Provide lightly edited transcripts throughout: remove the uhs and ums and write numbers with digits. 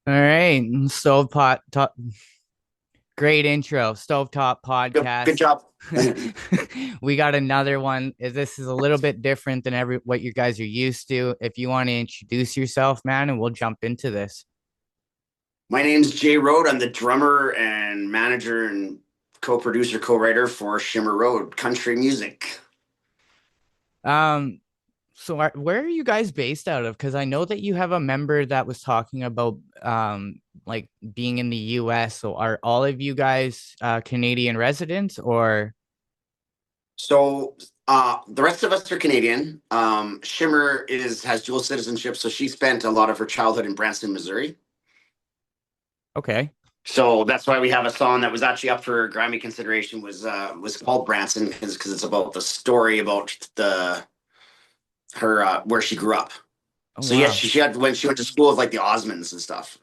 All right, Stovetop, great intro, Stovetop Good Podcast. job. We got another one. This is a little bit different than every what you guys are used to. If you want to introduce yourself, man, and we'll jump into this. My name's Jay Road. I'm the drummer and manager and co-producer, co-writer for Shimmer Road Country Music. Um, where are you guys based out of? Because I know that you have a member that was talking about like being in the US. So are all of you guys Canadian residents or So the rest of us are Canadian. Shimmer is has dual citizenship, so she spent a lot of her childhood in Branson, Missouri. okay? So that's why we have a song that was actually up for Grammy consideration was called Branson because it's about the story about the her where she grew up. Oh So yeah, wow. she had when she went to school with like the Osmonds and stuff,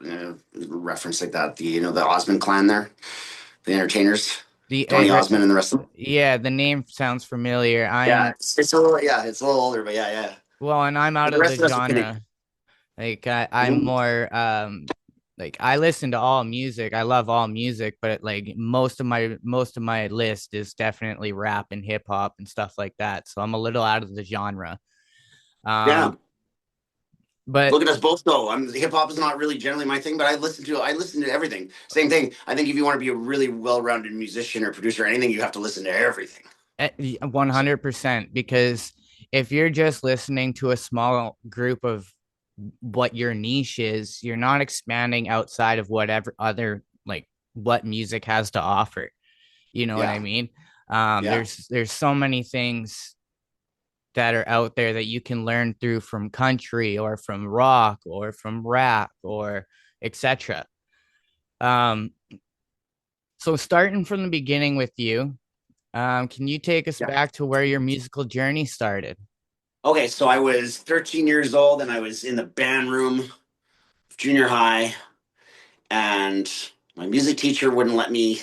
reference like that. The Osmond clan there, the entertainers, The Donny Osmond and the rest of them. Yeah, the name sounds familiar. Yeah, I'm it's a little older, but yeah, yeah. Well, and I'm out But the of the rest of us are Canadian. genre. I'm Mhm. more like I listen to all music. I love all music, but like most of my list is definitely rap and hip hop and stuff like that. So I'm a little out of the genre. Yeah, Um, but look at us both though. Hip hop is not really generally my thing, but I listen to everything. Same thing. I think if you want to be a really well-rounded musician or producer or anything, you have to listen to everything. eh, So 100% because if you're just listening to a small group of what your niche is, you're not expanding outside of whatever other like what music has to offer. You know what I yeah, mean? yeah, There's so many things that are out there that you can learn through from country or from rock or from rap or etc. Um, so starting from the beginning with you, can you take us yeah. back to where your musical journey started? Okay, so I was 13 years old and I was in the band room of junior high, and my music teacher wouldn't let me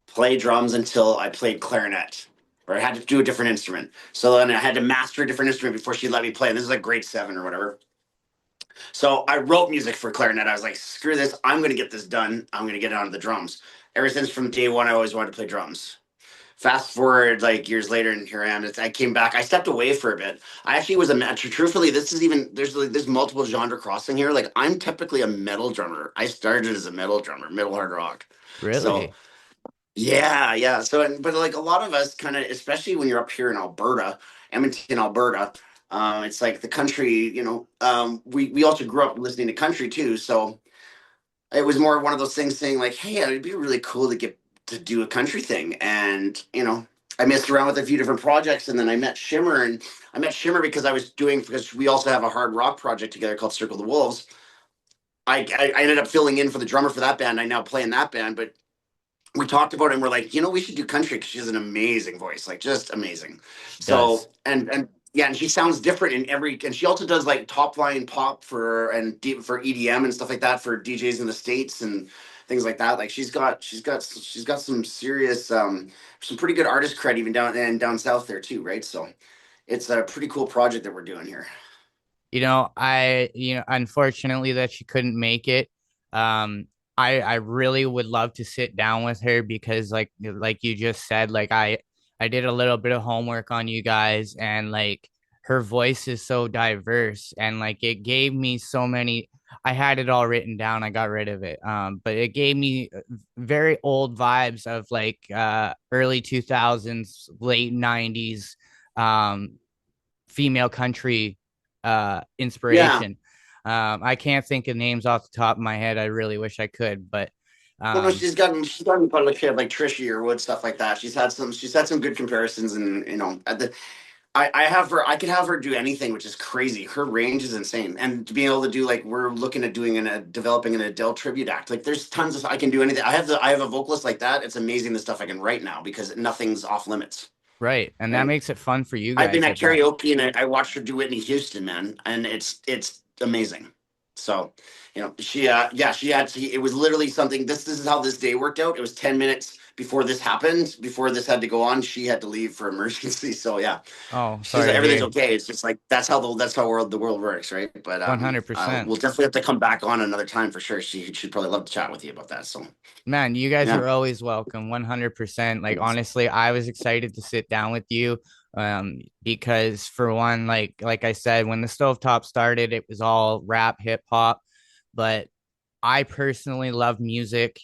play drums until I played clarinet, or I had to do a different instrument. So then I had to master a different instrument before she let me play. And this is like grade seven or whatever. So I wrote music for clarinet. I was like, screw this. I'm going to get this done. I'm going to get onto the drums. Ever since from day one, I always wanted to play drums. Fast forward like years later, and here I am. I came back. I stepped away for a bit. I actually was truthfully, this is even there's multiple genre crossing here. Like I'm typically a metal drummer. I started as a metal drummer, metal hard rock. So Really? yeah, yeah. But like a lot of us kind of, especially when you're up here in Alberta, Edmonton, Alberta, it's like the country, we also grew up listening to country too. So it was more one of those things saying like, hey, it'd be really cool to get to do a country thing. And, I messed around with a few different projects, and then I met Shimmer, and I met Shimmer because we also have a hard rock project together called Circle the Wolves. I ended up filling in for the drummer for that band. I now play in that band, but we talked about it and we're like, we should do country because she has an amazing voice, like just amazing. She does. So and yeah, and she sounds different and she also does like top line pop for EDM and stuff like that for DJs in the States and things like that. Like she's got some serious some pretty good artist cred even down south there too, right? So it's a pretty cool project that we're doing here. Unfortunately that she couldn't make it. Um, I really would love to sit down with her because like you just said, like I did a little bit of homework on you guys and like her voice is so diverse and like it gave me so many. I had it all written down. I got rid of it. But it gave me very old vibes of like early 2000s, late 90s female country Yeah. inspiration. I can't think of names off the top of my head. I really wish I could, but Well, no, um, she's gotten quite like like Trishy or Wood stuff like that. She's had some good comparisons, and I have her. I could have her do anything, which is crazy. Her range is insane, and to be able to do like we're looking at doing developing an Adele tribute act. Like there's tons of I can do anything. I have a vocalist like that. It's amazing the stuff I can write now because nothing's off limits. right, and that Right. makes it fun for you I've been guys, I at bet. karaoke and I watched her do Whitney Houston, man, and it's amazing. So, it was literally something. This is how this day worked out. It was 10 minutes before this happened. Before this had to go on, she had to leave for emergency. So yeah, Oh, she's sorry to everything's hear. okay. It's just like that's how the world works, right? But 100%. we'll definitely have to come back on another time for sure. She'd probably love to chat with you about that. So Man, you guys yeah, are always welcome, 100%. Like, honestly, I was excited to sit down with you because for one, like I said, when the Stovetop started, it was all rap, hip hop, but I personally love music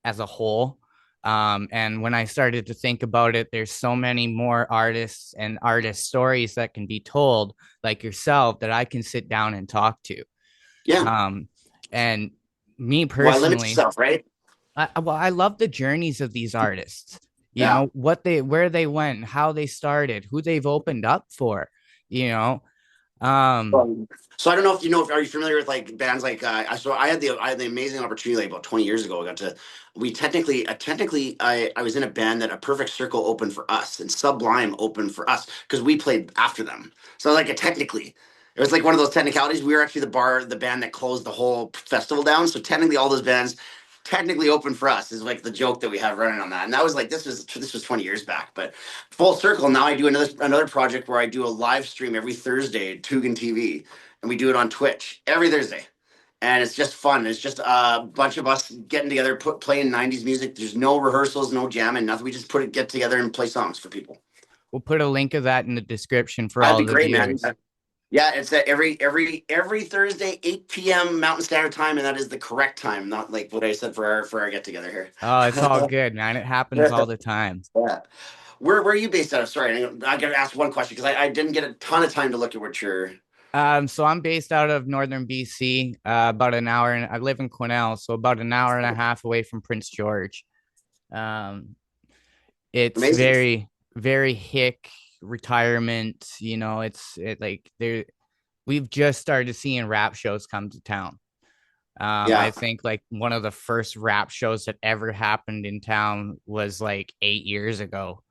as a whole. And when I started to think about it, there's so many more artists and artist stories that can be told, like yourself, that I can sit down and talk to. yeah. Um, and me Why limit personally, yourself, right? I love the journeys of these artists. You Yeah. know where they went, how they started, who they've opened up for. You know, um, So I don't know if you know. Are you familiar with like bands like? So I had the amazing opportunity like about 20 years ago. I got to. We technically I was in a band that A Perfect Circle opened for us and Sublime opened for us because we played after them. So like technically, it was like one of those technicalities. We were actually the band that closed the whole festival down. So technically, all those bands technically opened for us is like the joke that we have running on that. And that was like this was 20 years back, but full circle. Now I do another project where I do a live stream every Thursday at Tugan TV, and we do it on Twitch every Thursday. And it's just fun. It's just a bunch of us getting together, playing '90s music. There's no rehearsals, no jamming, nothing. We just get together and play songs for people. we'll put a link of that in the description for That'd all be of the great, man. viewers. Yeah, it's every Thursday, 8 p.m. Mountain Standard Time, and that is the correct time, not like what I said for our get together Oh, it's all here. good, man. It happens all the time. Yeah. Where are you based out of? Sorry, I got to ask one question because I didn't get a ton of time to look at what you're. So I'm based out of northern BC, about an hour, and I live in Quesnel, so about an hour and a half away from Prince George. Um, it's Amazing. very, very hick retirement. Like there, we've just started seeing rap shows come to town. I Yeah. think like one of the first rap shows that ever happened in town was like 8 years ago,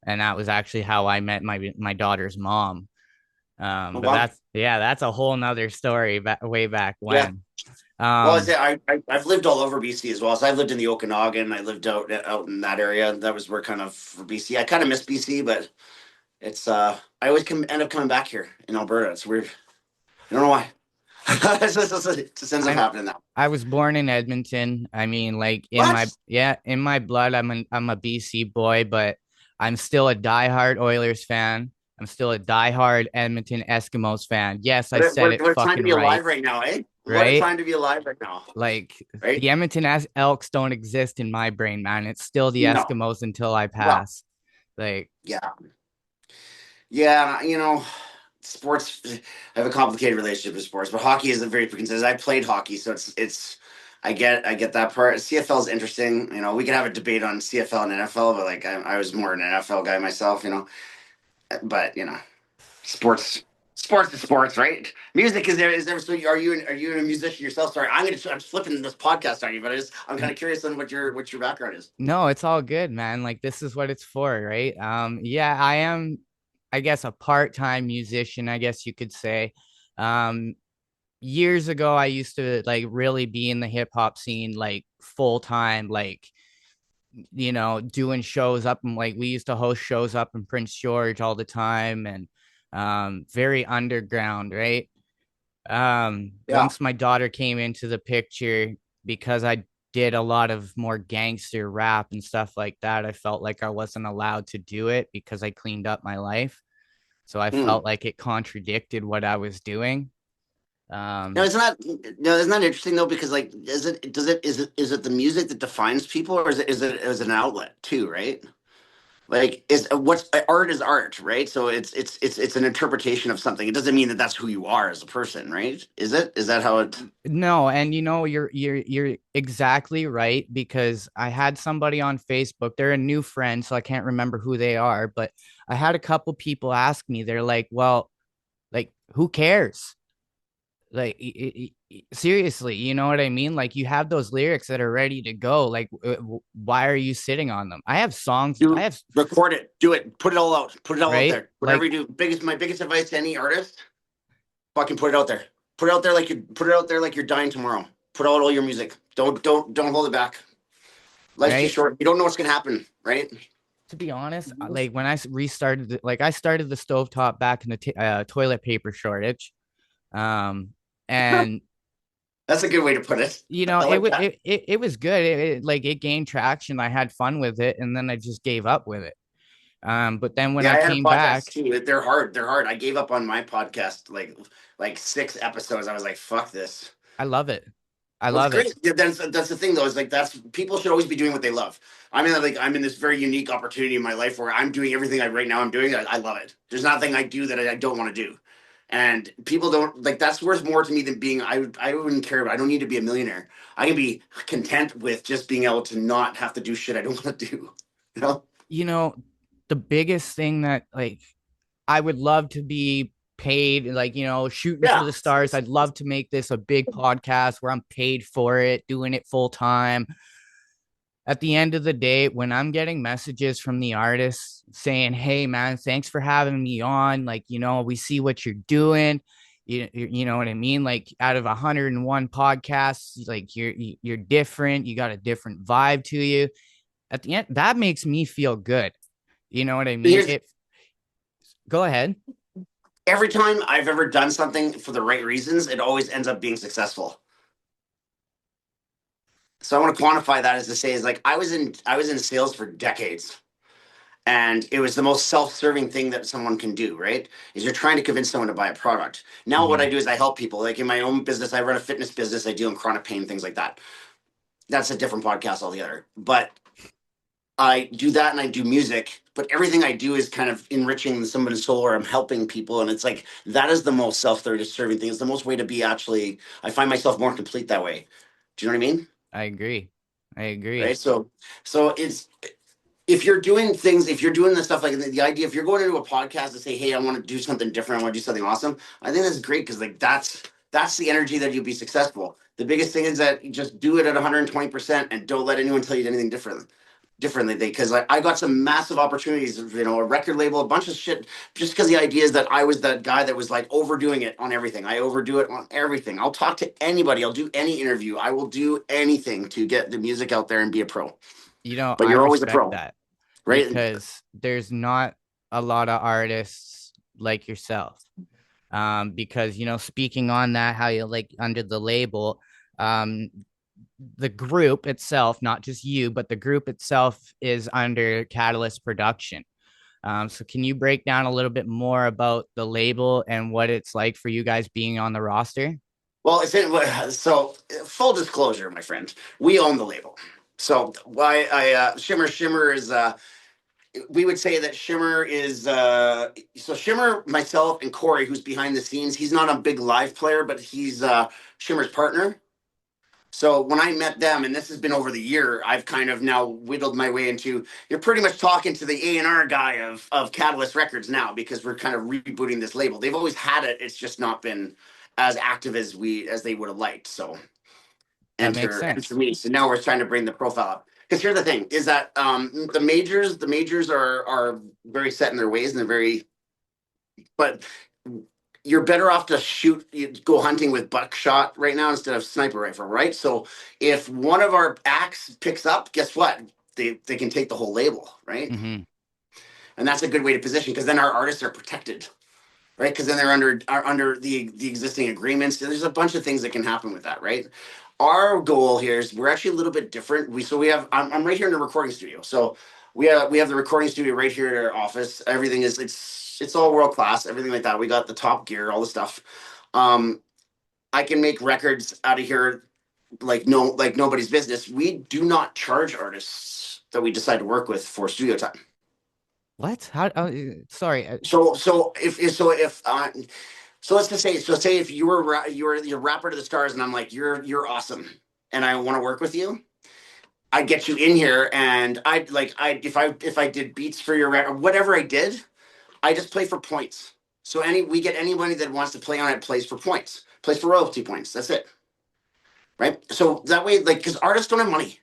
and that was actually how I met my daughter's mom. Oh, But wow. that's a whole nother story way back Yeah. when. Well, Um, I've lived all over BC as well. So I've lived in the Okanagan. I lived out in that area. That was where kind of for BC. I kind of miss BC, but it's I always end up coming back here in Alberta. It's weird. I don't know why. It just ends up I happening now. I was born in Edmonton. I mean, like What? in my blood, I'm a BC boy, but I'm still a diehard Oilers fan. I'm still a diehard Edmonton Eskimos fan. Yes, I said it What a time to fucking be right, alive right now, eh? What a right? time to be alive right now, Like right? the Elks don't exist in my brain, man. It's still the No. Eskimos until I Well, pass. Like, yeah. Yeah, sports. I have a complicated relationship with sports, but hockey is a very consistent. I played hockey, so it's. I get that part. CFL is interesting. We could have a debate on CFL and NFL, but like I was more an NFL guy myself. But sports is sports, right? Music is there. Is there? So are you a musician yourself? Sorry, I'm flipping this podcast on you, but I'm kind of curious on what your background is. no, it's all good, man. Like this is what it's for, right? Yeah, I am, I guess, a part-time musician, I guess you could say. Um, Years ago, I used to like really be in the hip hop scene, like full time, like doing shows up and like we used to host shows up in Prince George all the time, and very underground, right? Yeah. Once my daughter came into the picture, because I did a lot of more gangster rap and stuff like that, I felt like I wasn't allowed to do it because I cleaned up my life. So I Hmm. felt like it contradicted what I was doing. No, Um, it's not. No, isn't that interesting though? Because like, is it the music that defines people, or is it an outlet too? Right? Like, is what's art is art, right? So it's an interpretation of something. It doesn't mean that that's who you are as a person, right? Is it? Is that how it? no, and you're exactly right because I had somebody on Facebook. They're a new friend, so I can't remember who they are, but I had a couple people ask me. They're like, "Well, like who cares?" Like seriously, you know what I mean? Like you have those lyrics that are ready to go. Like why are you sitting on them? I have songs. I Do have record it, do it, put it all out, put it all out right. there. Whatever Like you do, my biggest advice to any artist, fucking put it out there. put it out there like you're dying tomorrow. Put out all your music. Don't hold it back. Life's too right? short. You don't know what's gonna happen, right? To be honest, like when I restarted, like I started the stovetop back in the toilet paper shortage, um, and That's a good way to put it. I it like was that. it was good. Like it gained traction. I had fun with it, and then I just gave up with it. But then when Yeah, I I had a came podcast back, too. They're hard. They're hard. I gave up on my podcast like 6 episodes. I was like, fuck this. I love it. I Well, it's love it. great. Yeah, that's the thing though. Is like that's people should always be doing what they love. I'm in this very unique opportunity in my life where I'm doing everything I right now I'm doing. I love it. There's nothing I do that I don't want to do. And people don't like that's worth more to me than being I wouldn't care about I don't need to be a millionaire. I can be content with just being able to not have to do shit I don't want to do. You know? You know, the biggest thing that like I would love to be paid, like, shooting for Yeah. the stars. I'd love to make this a big podcast where I'm paid for it, doing it full time. At the end of the day, when I'm getting messages from the artists saying, "Hey man, thanks for having me on. Like, we see what you're doing. You know what I mean? Like out of 101 podcasts, like you're different. You got a different vibe to you." At the end, that makes me feel good. You know what I mean? Here's If Go ahead. every time I've ever done something for the right reasons, it always ends up being successful. So I want to quantify that as to say is like I was in sales for decades. And it was the most self-serving thing that someone can do, right? Is you're trying to convince someone to buy a product. Now what I Mm-hmm. do is I help people. Like in my own business, I run a fitness business, I deal in chronic pain, things like that. That's a different podcast altogether. But I do that and I do music, but everything I do is kind of enriching someone's soul or I'm helping people. And it's like that is the most self-serving thing. It's the most way to be actually, I find myself more complete that way. Do you know what I mean? I agree. I agree. Right. So it's if you're doing things, if you're doing the stuff like the idea, if you're going into a podcast and say, "Hey, I want to do something different, I want to do something awesome," I think that's great because like that's the energy that you'll be successful. The biggest thing is that you just do it at 120% and don't let anyone tell you anything differently because I got some massive opportunities, a record label, a bunch of shit, just because the idea is that I was that guy that was like overdoing it on everything. I overdo it on everything. I'll talk to anybody. I'll do any interview. I will do anything to get the music out there and be a pro. But I you're always a respect pro, that right? because there's not a lot of artists like yourself. Because, speaking on that, how you like under the label, um, the group itself, not just you, but the group itself is under Catalyst Production. So can you break down a little bit more about the label and what it's like for you guys being on the roster? Well, so full disclosure, my friend, we own the label. So Shimmer is we would say that Shimmer is so Shimmer, myself, and Corey, who's behind the scenes. He's not a big live player, but he's Shimmer's partner. So when I met them, and this has been over the year, I've kind of now whittled my way into. You're pretty much talking to the A&R guy of Catalyst Records now because we're kind of rebooting this label. They've always had it; it's just not been as active as they would have liked. So That makes enter sense. me. So now we're trying to bring the profile up. Because here's the thing: is that the majors are very set in their ways and they're very, but you're better off to go hunting with buckshot right now instead of sniper rifle, right? So if one of our acts picks up, guess what? They can take the whole label, right? Mm-hmm. And that's a good way to position because then our artists are protected, right? Because then they're under the existing agreements. There's a bunch of things that can happen with that, right? Our goal here is we're actually a little bit different. We have I'm right here in the recording studio, so we have the recording studio right here at our office. Everything is it's all world class, everything like that. We got the top gear, all the stuff. Um, I can make records out of here like nobody's business. We do not charge artists that we decide to work with for studio time. What? How? Sorry. So let's just say if you're rapper to the stars and I'm like you're awesome and I want to work with you, I'd get you in here and if I did beats for your record, whatever I did, I just play for points. So we get anybody that wants to play on it plays for points, plays for royalty points. That's it, right? So that way, like, because artists don't have money.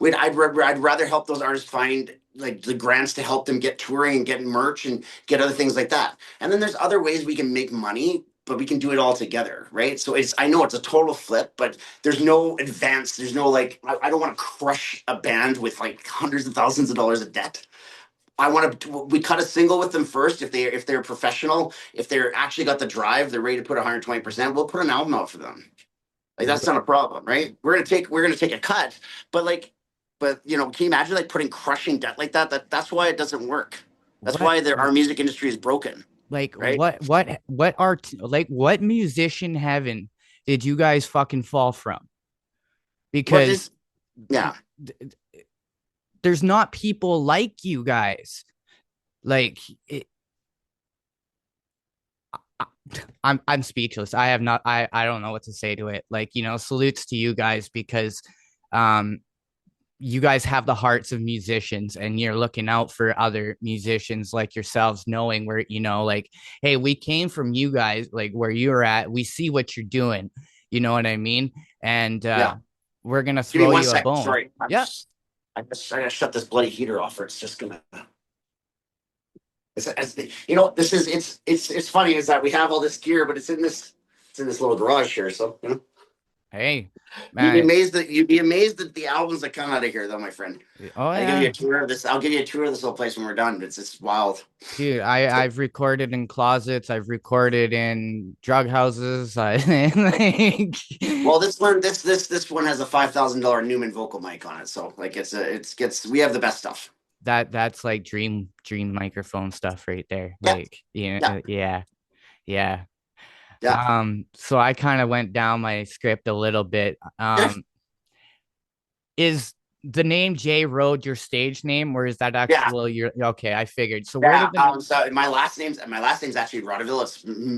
I'd rather help those artists find like the grants to help them get touring and get merch and get other things like that. And then there's other ways we can make money but we can do it all together, right? So I know it's a total flip, but there's no advance. There's no like, I don't want to crush a band with like hundreds of thousands of dollars of debt. I want to. We cut a single with them first. If they're professional, if they're actually got the drive, they're ready to put 120%. We'll put an album out for them. Like that's not a problem, right? We're gonna take a cut, but like, but can you imagine like putting crushing debt like that? That's why it doesn't work. That's What why our music industry is broken, like right? what art like what musician heaven did you guys fucking fall from? What Because is yeah. there's not people like you guys. Like it, I'm speechless. I have not I don't know what to say to it. Like, salutes to you guys because um you guys have the hearts of musicians and you're looking out for other musicians like yourselves, knowing where, like, hey, we came from you guys, like where you're at. We see what you're doing. You know what I mean? And Yeah. we're gonna Give me throw one you a second. bone. Sorry. Yeah. I gotta shut this bloody heater off, or it's just gonna. This is it's funny is that we have all this gear, but it's in this little garage here. So Hey, you'd be man. amazed that you'd be amazed at the albums that come out of here, though, my friend. Oh I give you yeah. a tour of this. I'll give you a tour of this whole place when we're done. It's wild. Dude, I've recorded in closets. I've recorded in drug houses. I like Well, this one has a $5,000 Newman vocal mic on it, so like we have the best stuff. that's like dream microphone stuff right there. Yeah, Like, yeah, yeah, yeah. yeah, So I kind of went down my script a little bit. yeah. Is the name J Road your stage name, or is that Yeah. actual your okay? I figured. So where Yeah. did the So my last name's actually Rodeville.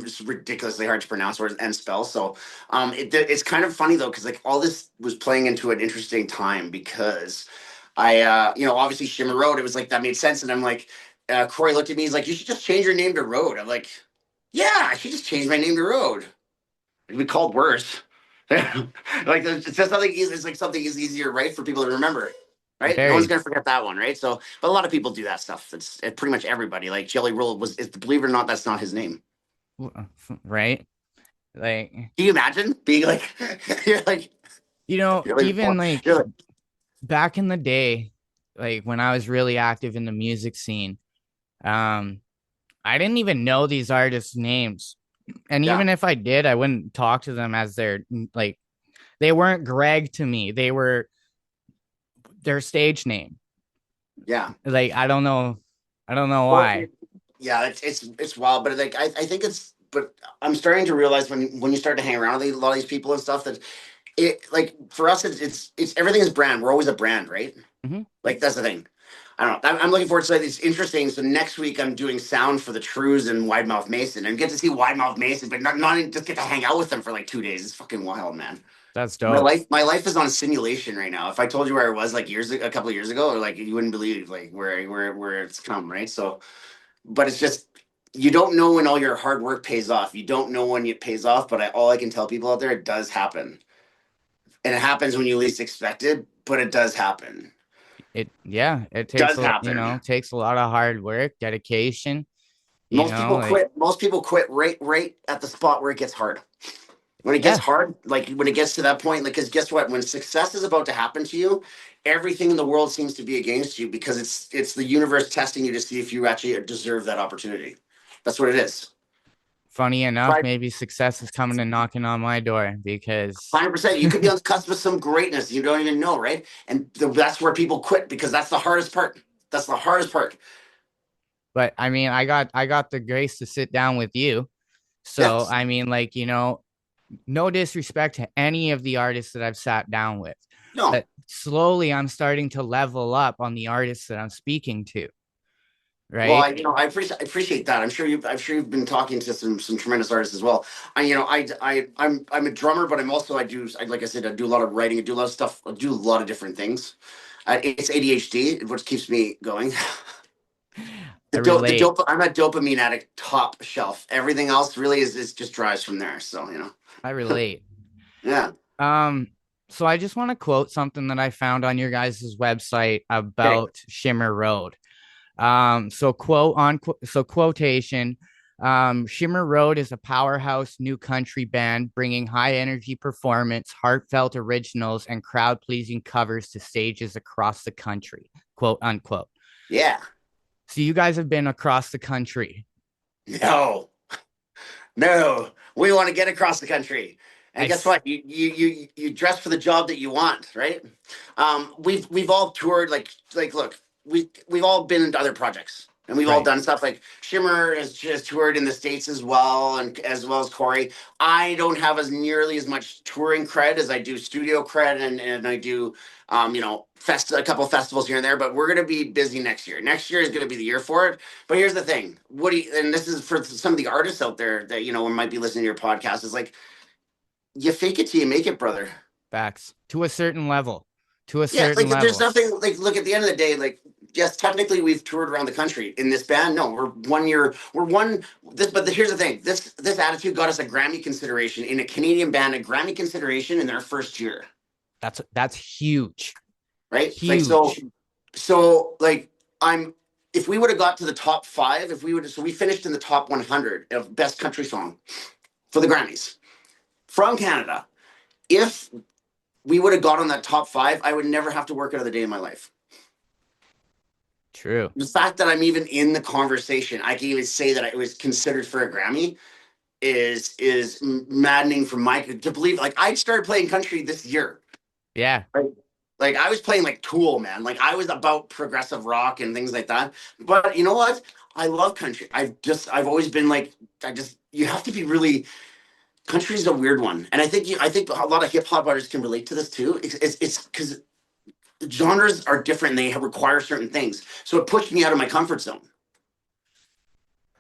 It's ridiculously hard to pronounce and spell. So, it's kind of funny though, because like all this was playing into an interesting time because obviously Shimmer Road. It was like that made sense, and I'm like, Corey looked at me. He's like, you should just change your name to Road. I'm like, yeah, I should just change my name to Road. It'd be called worse. Like it's just something easy. It's like something is easier, right, for people to remember, right? No one's very gonna forget that one, right? So, but a lot of people do that stuff. It's pretty much everybody. Like Jelly Roll believe it or not, that's not his name. right? Like, Can you imagine being like, you're like, you're like, even like you're like, back in the day, like when I was really active in the music scene, um, I didn't even know these artists' names. And yeah, even if I did, I wouldn't talk to them as their like they weren't Greg to me. They were their stage name. yeah. Like I don't know Well, why. yeah, it's wild, but like I think but I'm starting to realize when you start to hang around with a lot of these people and stuff that it like for us it's everything is brand. We're always a brand, right? Mm-hmm. Like that's the thing. I don't know. I'm looking forward to it. It's interesting. So next week I'm doing sound for the Trues and Wide Mouth Mason, and get to see Wide Mouth Mason, but not just get to hang out with them for like 2 days. It's fucking wild, man. That's My dope. life is on simulation right now. If I told you where I was like a couple of years ago, or like you wouldn't believe like where it's come, right? So, but it's just you don't know when all your hard work pays off. You don't know when it pays off, but all I can tell people out there, it does happen, and it happens when you least expect it, but it does happen. It takes Does happen. takes a lot of hard work, dedication, Most people like quit. Most people quit right at the spot where it gets hard. When it gets yeah, hard, like when it gets to that point, like because guess what? When success is about to happen to you, everything in the world seems to be against you because it's the universe testing you to see if you actually deserve that opportunity. That's what it is. funny enough, Right. maybe success is coming and knocking on my door because 100%. You could be on the cusp of some greatness you don't even know, right? And that's where people quit because that's the hardest part. That's the hardest part. but I mean, I got the grace to sit down with you. So, Yes. I mean, like, no disrespect to any of the artists that I've sat down with, No. but slowly I'm starting to level up on the artists that I'm speaking to, Well, right? I appreciate that. I'm sure you've been talking to some tremendous artists as well. I'm a drummer, but like I said, I do a lot of writing. I do a lot of stuff. I do a lot of different things. It's ADHD, which keeps me going. I relate. I'm a dopamine addict, top shelf. Everything else really is just drives from there. So I relate. yeah. Um, so I just want to quote something that I found on your guys' website Okay. about Shimmer Road. So quotation. Shimmer Road is a powerhouse new country band bringing high energy performance, heartfelt originals, and crowd pleasing covers to stages across the country, quote unquote. Yeah. So you guys have been across the country. No, no, we want to get across the country. And I guess what? You dress for the job that you want, right? We've all toured like look, we've all been into other projects and we've all right. done stuff like Shimmer has toured in the States as well, and as well as Corey. I don't have as nearly as much touring cred as I do studio cred, and I do a couple of festivals here and there, but we're gonna be busy next year. Next year is gonna be the year for it. But here's the thing, Woody, and this is for some of the artists out there that might be listening to your podcast, is like, you fake it till you make it, brother. Facts to a certain level. To a Yeah, certain like there's level. nothing like, look, at the end of the day, like, yes, technically we've toured around the country in this band. No, we're 1 year, we're one this, but here's the thing, this attitude got us a Grammy consideration in a Canadian band, a Grammy consideration in their first year. That's huge. Right? Like, Huge. like, I'm if we would have got to the top five, if we would so we finished in the top 100 of best country song for the Grammys from Canada. If we would have got on that top five, I would never have to work another day in my life. True. The fact that I'm even in the conversation, I can even say that it was considered for a Grammy, is maddening for my to believe. Like, I started playing country this year. Yeah. Right? Like, I was playing like Tool, man. Like, I was about progressive rock and things like that. But you know what? I love country. I've always been like, you have to be really. Country is a weird one, and I think a lot of hip hop artists can relate to this too. It's because genres are different and they require certain things. So it pushed me out of my comfort zone,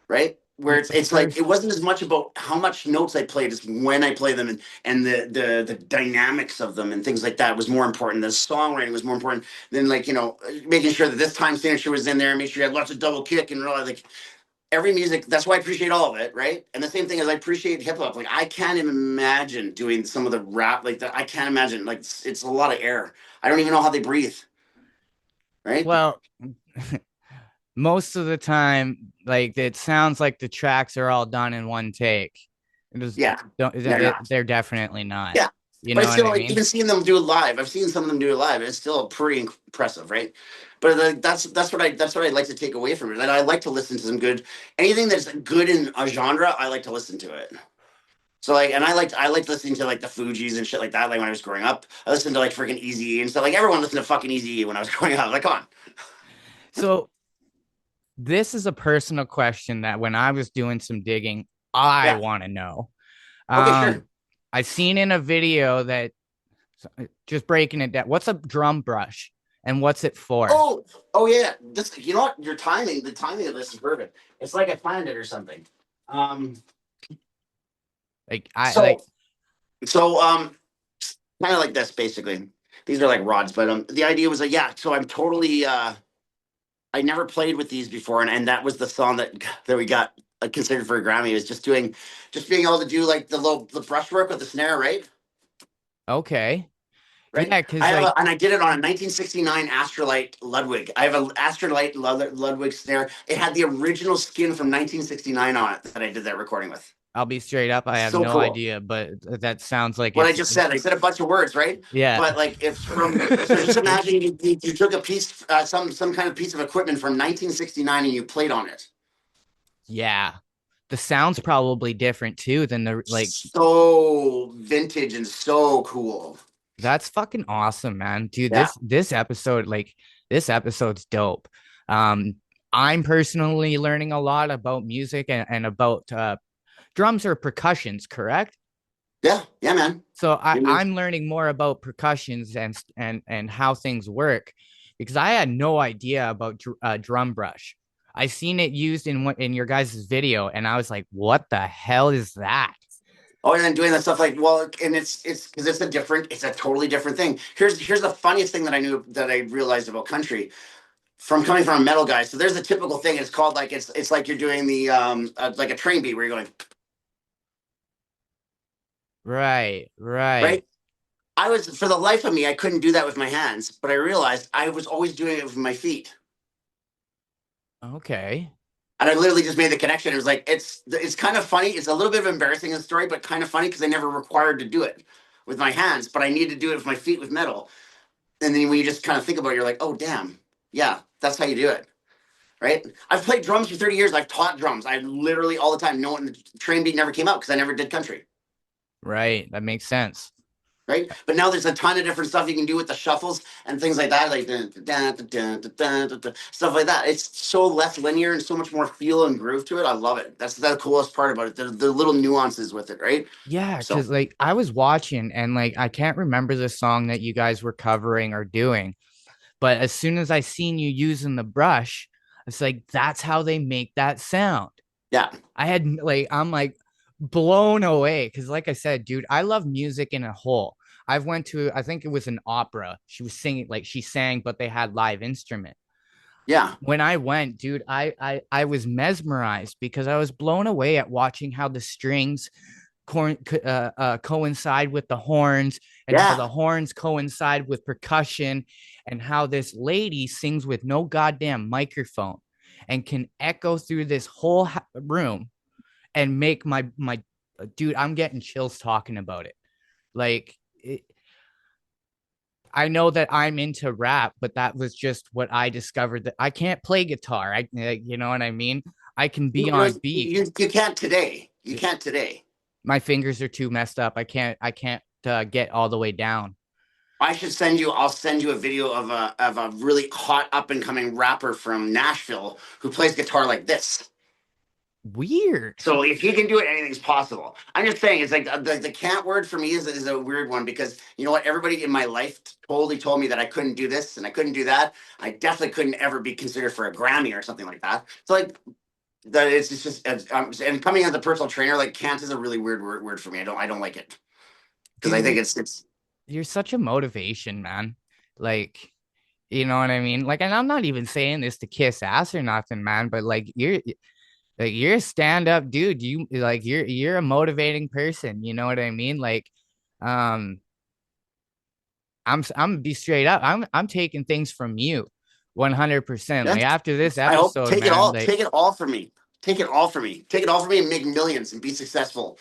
right? Where Yeah, it's for like, it wasn't as much about how much notes I played as when I play them, and the dynamics of them and things like that was more important. The songwriting was more important than, like, making sure that this time signature was in there, make sure you had lots of double kick and realize, like, every music. That's why I appreciate all of it, right? And the same thing as I appreciate hip hop. Like, I can't imagine doing some of the rap like that. I can't imagine, like, it's a lot of air. I don't even know how they breathe, right? well, most of the time, like it sounds like the tracks are all done in one take. It just Yeah, don't. they're not. They're definitely not. Yeah, You but know it's what still I like, mean? even seeing them do it live. I've seen some of them do it live. It's still pretty impressive, right? But that's what I like to take away from it. And I like to listen to some good, anything that's good in a genre. I like to listen to it. So, like, and I liked listening to like the Fugees and shit like that. Like, when I was growing up, I listened to like freaking Easy and stuff. Like, everyone listened to fucking Easy when I was growing up. Like, come on. So this is a personal question that when I was doing some digging, I Yeah. want to know. Okay. Um, Sure. I seen in a video that just breaking it down. What's a drum brush and what's it for? Oh. Oh yeah. This. You know what? The timing of this is perfect. It's like I planned it or something. Um. Like I So like so kind of like this, basically. These are like rods, but the idea was like, yeah. So I'm totally. I never played with these before, and that was the song that we got considered for a Grammy. Is just being able to do like the brushwork with the snare, right? okay. Right. Yeah, because like And I did it on a 1969 Astrolite Ludwig. I have a Astrolite Ludwig snare. It had the original skin from 1969 on it that I did that recording with. I'll be straight up, I have So no cool. idea, but that sounds like What I it's just said, I said a bunch of words, right? yeah. But like, if from so just imagine you took a piece, some kind of piece of equipment from 1969 and you played on it. Yeah. The sound's probably different too than the like So vintage and so cool. that's fucking awesome, man. Dude, Yeah. this episode, like this episode's dope. Um, I'm personally learning a lot about music and about drums or percussions, correct? Yeah. Yeah, man. So It was- I'm learning more about percussions and how things work because I had no idea about drum brush. I seen it used in your guys' video, and I was like, "What the hell is that?" Oh, and then doing that stuff, like, well, and it's because it's a totally different thing. Here's the funniest thing that I realized about country from coming from a metal guy. So there's a typical thing. It's called, like, it's like you're doing the like a train beat where you're going Right, right. right. I was, for the life of me, I couldn't do that with my hands, but I realized I was always doing it with my feet. Okay. And I literally just made the connection. It was like, it's kind of funny. It's a little bit of embarrassing in the story, but kind of funny because I never required to do it with my hands, but I needed to do it with my feet with metal. And then when you just kind of think about it, you're like, oh, damn. Yeah, that's how you do it. Right. I've played drums for 30 years. I've taught drums. I literally all the time. No one, the train beat never came out because I never did country. Right. That makes sense. Right. But now there's a ton of different stuff you can do with the shuffles and things like that, like stuff like that. It's so less linear and so much more feel and groove to it. I love it. That's the coolest part about it. The little nuances with it. Right. Yeah, So, because like I was watching and like I can't remember the song that you guys were covering or doing, but as soon as I seen you using the brush, it's like that's how they make that sound. yeah. I'm like blown away because like I said, dude, I love music in a whole. I've went to I think it was an opera. She was singing like she sang, but they had live instrument. Yeah. When I went, dude, I was mesmerized because I was blown away at watching how the strings coincide with the horns and how Yeah. the horns coincide with percussion and how this lady sings with no goddamn microphone and can echo through this whole room and make my dude, I'm getting chills talking about it. Like I know that I'm into rap, but that was just what I discovered that I can't play guitar. You know what I mean? I can be on beat. You can't today. You can't today. My fingers are too messed up. I can't get all the way down. I should send you. I'll send you a video of a really hot up and coming rapper from Nashville who plays guitar like this. Weird. So if he can do it, anything's possible. I'm just saying, it's like the can't word for me is a weird one because you know what? Everybody in my life totally told me that I couldn't do this and I couldn't do that. I definitely couldn't ever be considered for a Grammy or something like that. So like that, it's just and coming as a personal trainer, like can't is a really weird word for me. I don't like it because I think Dude, it's you're such a motivation, man. Like, you know what I mean? Like, and I'm not even saying this to kiss ass or nothing, man, but like you're a stand-up dude. You're a motivating person. You know what I mean? Like, um, I'm gonna be straight up. I'm taking things from you 100%. yeah. Like after this I hope episode, man, like take it all from me. Take it all from me. Take it all from me and make millions and be successful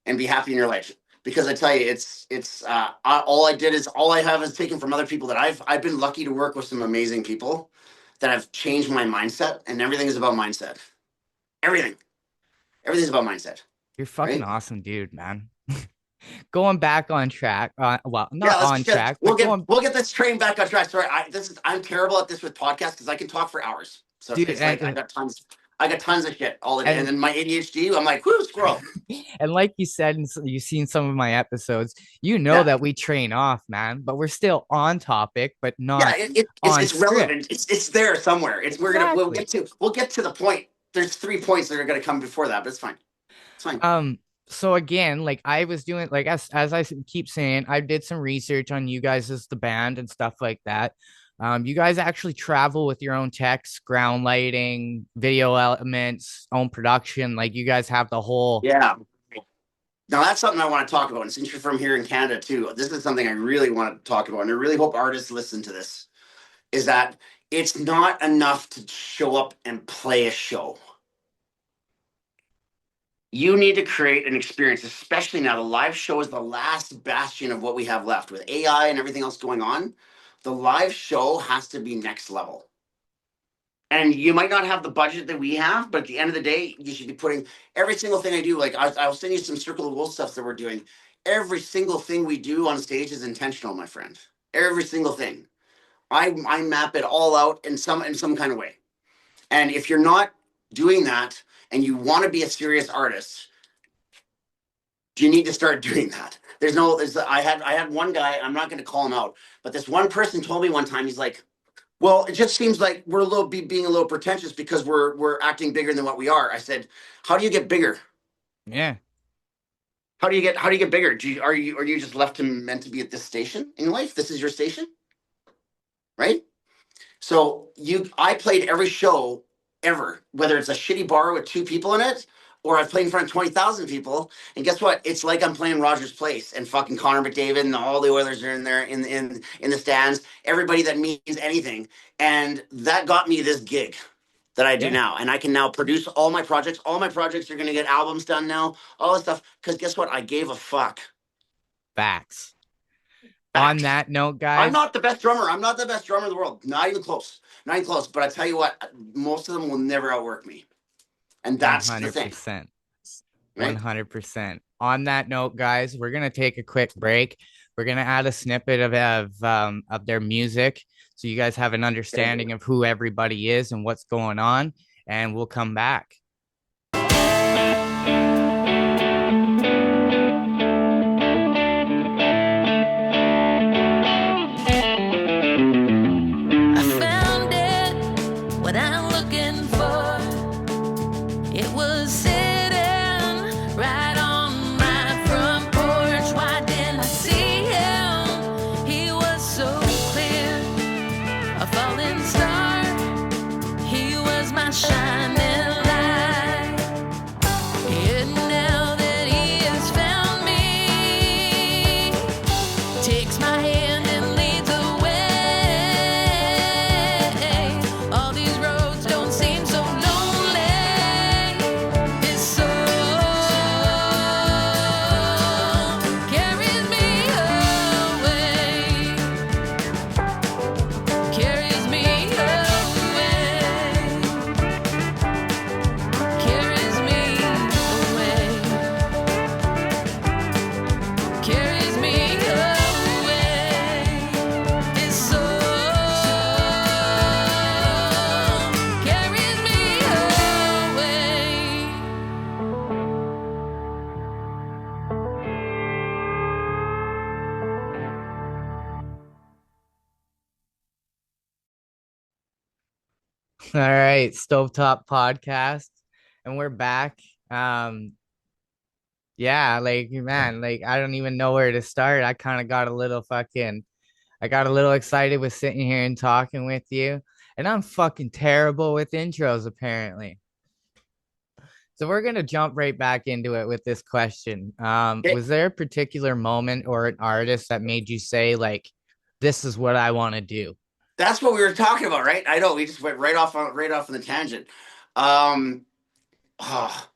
and be happy in your life. Because I tell you, all I did is all I have is taken from other people that I've been lucky to work with some amazing people that have changed my mindset, and everything is about mindset. Everything, everything's about mindset, you're fucking right? awesome, dude, man. Going back on track. Well, Yeah, not on track, but we'll get going, we'll get this train back on track. Sorry, I'm terrible at this with podcasts because I can talk for hours. So dude, it's like I got tons of shit all the day, and and then my ADHD, I'm like, whoo, squirrel. and like you said, and you've seen some of my episodes, you know Yeah, that we train off, man, but we're still on topic, but yeah, not on it's script. relevant. It's there somewhere. It's Exactly. we'll get to the point. There's 3 points that are gonna come before that, but it's fine. It's fine. So again, like I was doing, like as I keep saying, I did some research on you guys as the band and stuff like that. You guys actually travel with your own techs, ground lighting, video elements, own production. Like you guys have the whole. Yeah. Now that's something I want to talk about. And since you're from here in Canada too, this is something I really want to talk about, and I really hope artists listen to this. Is that it's not enough to show up and play a show. You need to create an experience, especially now. The live show is the last bastion of what we have left with AI and everything else going on. The live show has to be next level. And you might not have the budget that we have, but at the end of the day, you should be putting every single thing I do. Like I'll send you some Circle of Wolves stuff that we're doing. Every single thing we do on stage is intentional, my friend. Every single thing. I map it all out in some kind of way. And if you're not doing that and you want to be a serious artist, you need to start doing that. I had one guy, I'm not going to call him out, but this one person told me one time, he's like, well, it just seems like we're being a little pretentious because we're acting bigger than what we are. I said, how do you get bigger? Yeah. How do you get bigger? Are you just meant to be at this station in life? This is your station, right? So I played every show ever, whether it's a shitty bar with 2 people in it, or I've played in front of 20,000 people. And guess what? It's like I'm playing Rogers Place, and fucking Connor McDavid and all the Oilers are in there in the stands. Everybody that means anything, and that got me this gig. that I do Yeah, now. And I can now produce all my projects. All my projects are going to get albums done now, all this stuff. Because guess what? I gave a fuck. facts. On Facts. that note, I'm guys, not the best drummer. I'm not the best drummer in the world. Not even close. Not even close. But I tell you what, most of them will never outwork me. And that's the thing, 100%. right? 100%. On that note, guys, we're gonna take a quick break. We're gonna add a snippet of their music, so you guys have an understanding of who everybody is and what's going on, and we'll come back. I found it, what I'm looking for. It was sitting right on my front porch. Why didn't I see him? He was so clear, a falling star. He was my shining light. And now that he has found me, takes my hand and leads away. All these roads don't seem so lonely. His soul carries me away. Carries me away. Carries me away. Carries me away. His soul carries me away. All right, Stovetop Podcast, and we're back. Yeah, like man, like I don't even know where to start. I kind of got a little fucking I got a little excited with sitting here and talking with you. And I'm fucking terrible with intros, apparently. So we're gonna jump right back into it with this question. Okay. Was there a particular moment or an artist that made you say, like, this is what I want to do? That's what we were talking about, right? I know we just went right off on the tangent. Um, oh,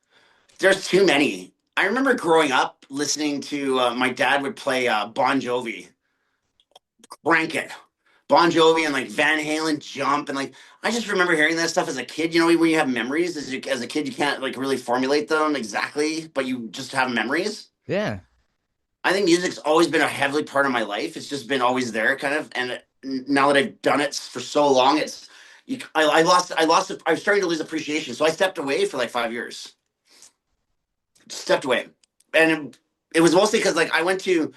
there's too many. I remember growing up listening to my dad would play Bon Jovi, crank it, Bon Jovi and like Van Halen, Jump, and like I just remember hearing that stuff as a kid. You know, when you have memories as a kid, you can't like really formulate them exactly, but you just have memories. Yeah. I think music's always been a heavily part of my life. It's just been always there, kind of. And now that I've done it for so long, it's I was starting to lose appreciation. So I stepped away for like 5 years. Stepped away, and it was mostly because like I went to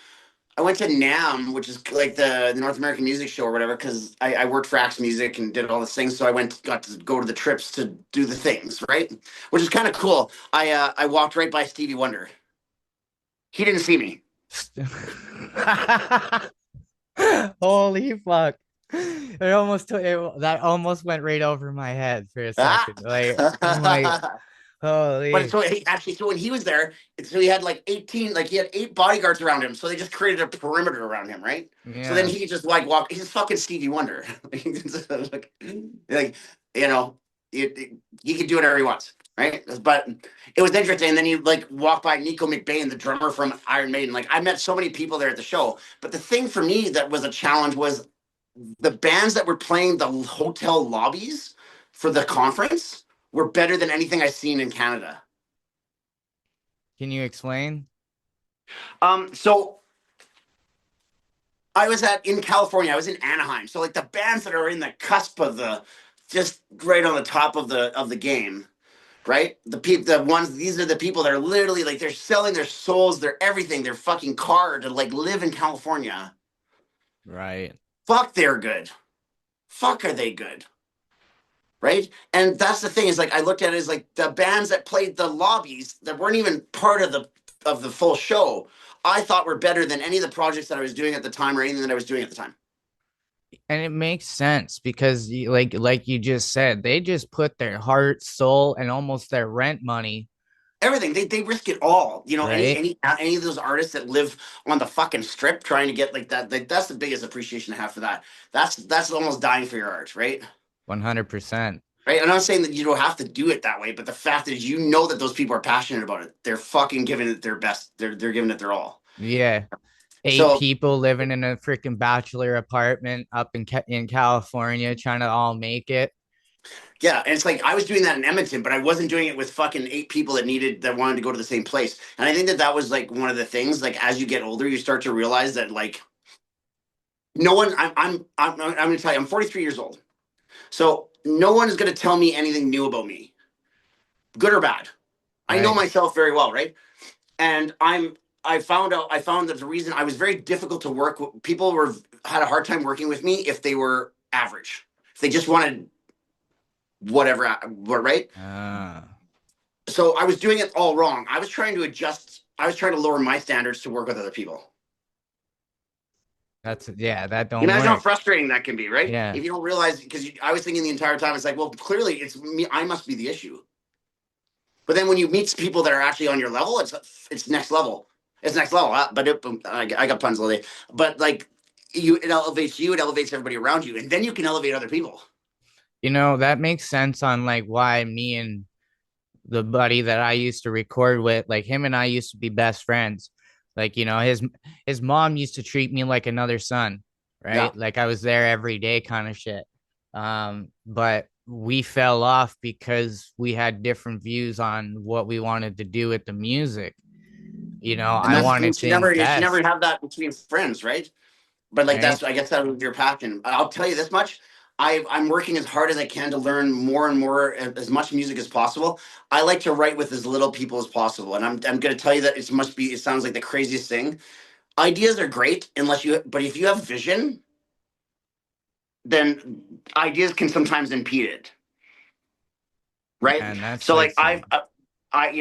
NAM, which is like the North American Music Show or whatever, because I worked for Axe Music and did all the things. So got to go to the trips to do the things, right? Which is kind of cool. I walked right by Stevie Wonder. He didn't see me. Holy fuck. That almost went right over my head for a Ah. second. Like, I'm like, But holy. so he actually, so when he was there, so he had like 18, like he had 8 bodyguards around him. So they just created a perimeter around him, right? So then Yeah. he just like walk. He's fucking Stevie Wonder. like you know, he can do whatever he wants, right? But it was interesting. And then you like walk by Nico McBain, the drummer from Iron Maiden. Like I met so many people there at the show. But the thing for me that was a challenge was the bands that were playing the hotel lobbies for the conference were better than anything I've seen in Canada. Can you explain? So I was in California. I was in Anaheim. So like the bands that are in the cusp of the, just right on the top of the game, right? The ones, these are the people that are literally like they're selling their souls, their everything, their fucking car to like live in California. Right. Fuck, they're good. Fuck, are they good? Right? And that's the thing is like I looked at it as like the bands that played the lobbies that weren't even part of the full show, I thought were better than any of the projects that I was doing at the time or anything that I was doing at the time. And it makes sense because like you just said, they just put their heart, soul, and almost their rent money, Everything they risk it all. You know, right? any of those artists that live on the fucking strip trying to get like that, like, that's the biggest appreciation I have for that. That's almost dying for your art, right? 100%. Right. I'm not saying that you don't have to do it that way, but the fact is, you know that those people are passionate about it. They're fucking giving it their best. They're giving it their all. Yeah. Eight So people living in a freaking bachelor apartment up in California trying to all make it. yeah, and it's like I was doing that in Edmonton, but I wasn't doing it with fucking 8 people that wanted to go to the same place. And I think that was like one of the things. Like as you get older, you start to realize that like no one. I'm going to tell you, I'm 43 years old, so no one is going to tell me anything new about me, good or bad. I know Right. myself very well, right? And I found that the reason I was very difficult to work with, people had a hard time working with me if they were average, if they just wanted whatever, right? So I was doing it all wrong. I was trying to adjust. I was trying to lower my standards to work with other people. That don't Imagine how work. frustrating that can be, right? Yeah. If you don't realize, because I was thinking the entire time, it's like, well, clearly it's me. I must be the issue. But then when you meet people that are actually on your level, it's next level. It's next level. I got puns all day. But like it elevates you. It elevates everybody around you, and then you can elevate other people. That makes sense on like why me and the buddy that I used to record with, like him and I used to be best friends. Like, his mom used to treat me like another son, right? Yeah. Like I was there every day kind of shit. But we fell off because we had different views on what we wanted to do with the music. I wanted to you never invest, have that between friends, right? But like right? I guess that was your passion. I'll tell you this much. I'm working as hard as I can to learn more and more, as much music as possible. I like to write with as little people as possible, and I'm going to tell you that it sounds like the craziest thing. Ideas are great but if you have vision, then ideas can sometimes impede it, right? And that's So like like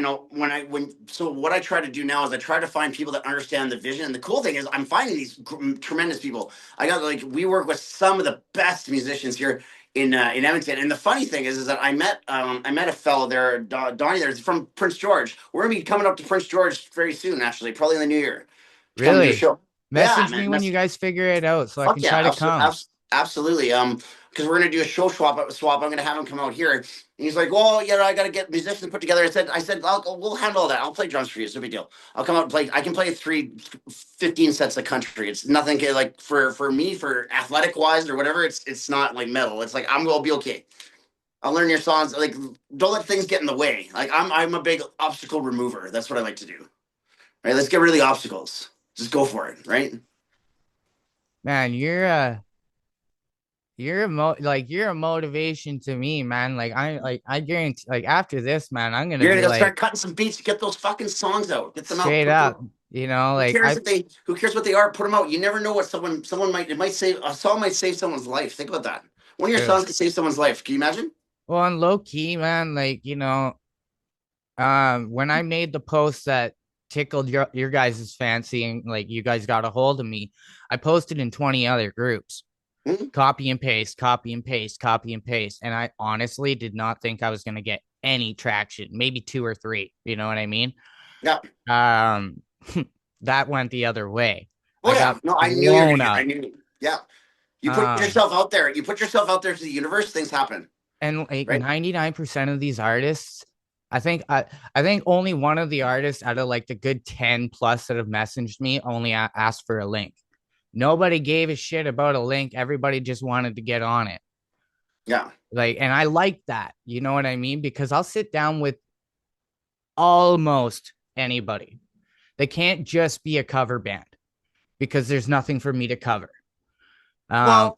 so what I try to do now is I try to find people that understand the vision. And the cool thing is I'm finding these tremendous people. We work with some of the best musicians here in Edmonton. And the funny thing is that I met a fellow there, Donnie there, from Prince George. We're gonna be coming up to Prince George very soon, actually, probably in the new year. To come do a really show. message Yeah, me man. when you guys figure it out so I Fuck can try yeah, to come. absolutely. Because we're gonna do a show swap. I'm gonna have him come out here. And he's like, "Well, yeah, I gotta get musicians put together." I said, we'll handle all that. I'll play drums for you. It's no big deal. I'll come out and play. I can play 15 sets of country. It's nothing like for me, for athletic wise or whatever. It's not like metal. It's like I'll be okay. I'll learn your songs. Like, don't let things get in the way. Like I'm a big obstacle remover. That's what I like to do. Right? Let's get rid of the obstacles. Just go for it. Right? Man, you're a motivation to me, man. Like I guarantee, like after this, man, I'm gonna You're be gonna go like start cutting some beats. Get those fucking songs out. Get them out. straight up, Who like cares who cares what they are? Put them out. You never know what someone might save. A song might save someone's life. Think about that. One of your true. songs could save someone's life. Can you imagine? Well, on low key, man, like when I made the post that tickled your guys' fancy and like you guys got a hold of me, I posted in 20 other groups. Mm-hmm. Copy and paste, copy and paste, copy and paste. And I honestly did not think I was going to get any traction, maybe 2 or 3. You know what I mean? Yeah. That went the other way. Oh, yeah. No, I knew I knew. Yeah. You put yourself out there. You put yourself out there to the universe, things happen. And like 99% of these artists, I think only one of the artists out of like the good 10 plus that have messaged me only asked for a link. Nobody gave a shit about a link. Everybody just wanted to get on it. Yeah. And I like that. You know what I mean? Because I'll sit down with almost anybody. They can't just be a cover band because there's nothing for me to cover. Let's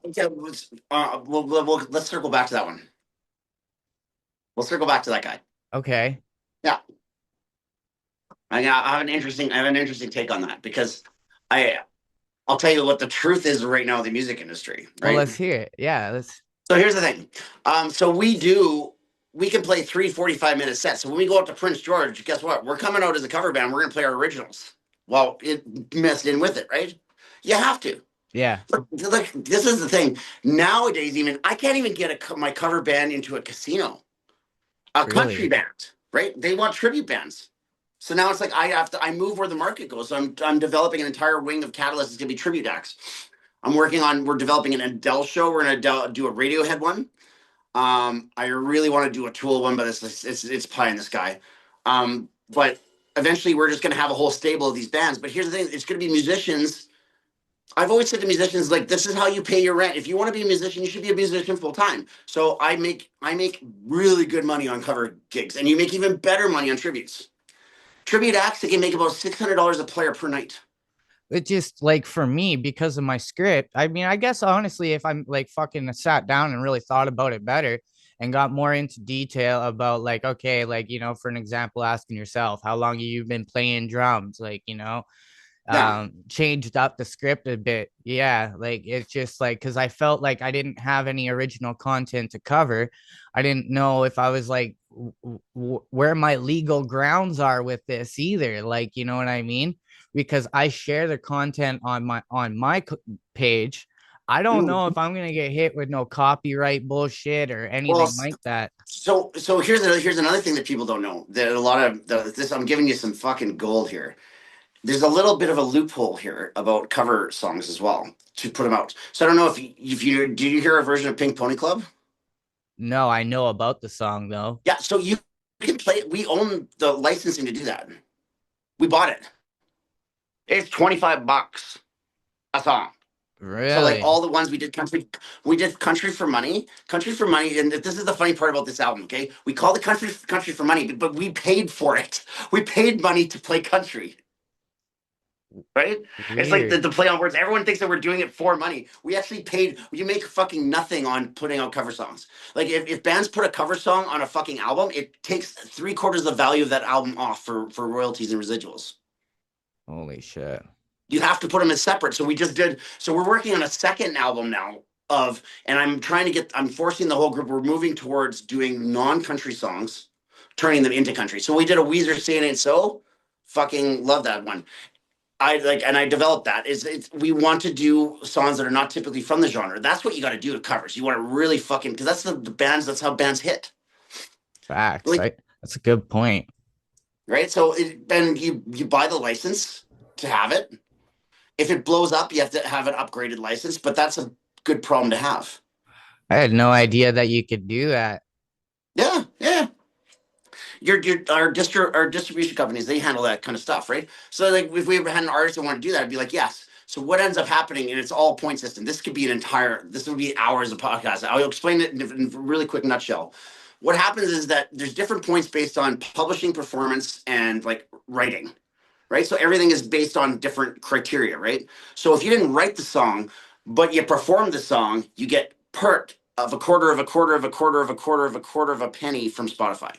circle back to that one. We'll circle back to that guy. Okay. Yeah. I have an interesting take on that because I'll tell you what the truth is right now in the music industry. Right? Well, let's hear it. Yeah, So here's the thing. So we can play 3 45-minute sets. So when we go up to Prince George, guess what? We're coming out as a cover band. We're going to play our originals. Well, it messed in with it, right? You have to. Yeah. But like, this is the thing. Nowadays, I can't even get my cover band into a casino. Country band, right? They want tribute bands. So now it's like I move where the market goes. So I'm developing an entire wing of Catalyst. It's gonna be tribute acts. We're developing an Adele show. We're gonna do a Radiohead one. I really want to do a Tool one, but it's pie in the sky. But eventually we're just going to have a whole stable of these bands. But here's the thing, it's going to be musicians. I've always said to musicians, like, this is how you pay your rent. If you want to be a musician, you should be a musician full time. So I make really good money on cover gigs, and you make even better money on tributes. Tribute acts, they can make about $600 a player per night. It just like for me, because of my script, I mean, I guess honestly, if I'm like fucking sat down and really thought about it better and got more into detail about like, okay, like, for an example, asking yourself how long you've been playing drums, like, Yeah. Changed up the script a bit. Yeah, like it's just like, because I felt like I didn't have any original content to cover. I didn't know if I was like where my legal grounds are with this either, like, you know what I mean? Because I share the content on my page. I don't know if I'm gonna get hit with no copyright bullshit or Well, anything like that. so here's another thing that people don't know, that a lot of this, I'm giving you some fucking gold here. There's a little bit of a loophole here about cover songs as well to put them out. So I don't know if you did you hear a version of Pink Pony Club? No, I know about the song though. Yeah, so you can play it. We own the licensing to do that. We bought it. It's $25 a song. Really? So like all the ones we did country for money, and this is the funny part about this album. Okay, we call the country for money, but we paid for it. We paid money to play country. Right? Weird. It's like the play on words. Everyone thinks that we're doing it for money. We actually paid. You make fucking nothing on putting out cover songs. Like if bands put a cover song on a fucking album, it takes 3/4 of the value of that album off for royalties and residuals. Holy shit. You have to put them as separate. So we're working on a second album now and I'm forcing the whole group. We're moving towards doing non-country songs, turning them into country. So we did a Weezer Say It Ain't So. Fucking love that one. I developed that. We want to do songs that are not typically from the genre. That's what you got to do to covers. You want to really fucking, because that's the bands. That's how bands hit. Facts. Like, that's a good point. Right. So then you buy the license to have it. If it blows up, you have to have an upgraded license. But that's a good problem to have. I had no idea that you could do that. Yeah. Our distribution companies, they handle that kind of stuff, right? So like if we ever had an artist that wanted to do that, I'd be like, yes. So what ends up happening, and it's all point system. This would be hours of podcast. I'll explain it in a really quick nutshell. What happens is that there's different points based on publishing, performance, and like writing, right? So everything is based on different criteria, right? So if you didn't write the song, but you performed the song, you get perked of a quarter of a quarter of a quarter of a quarter of a quarter of a penny from Spotify.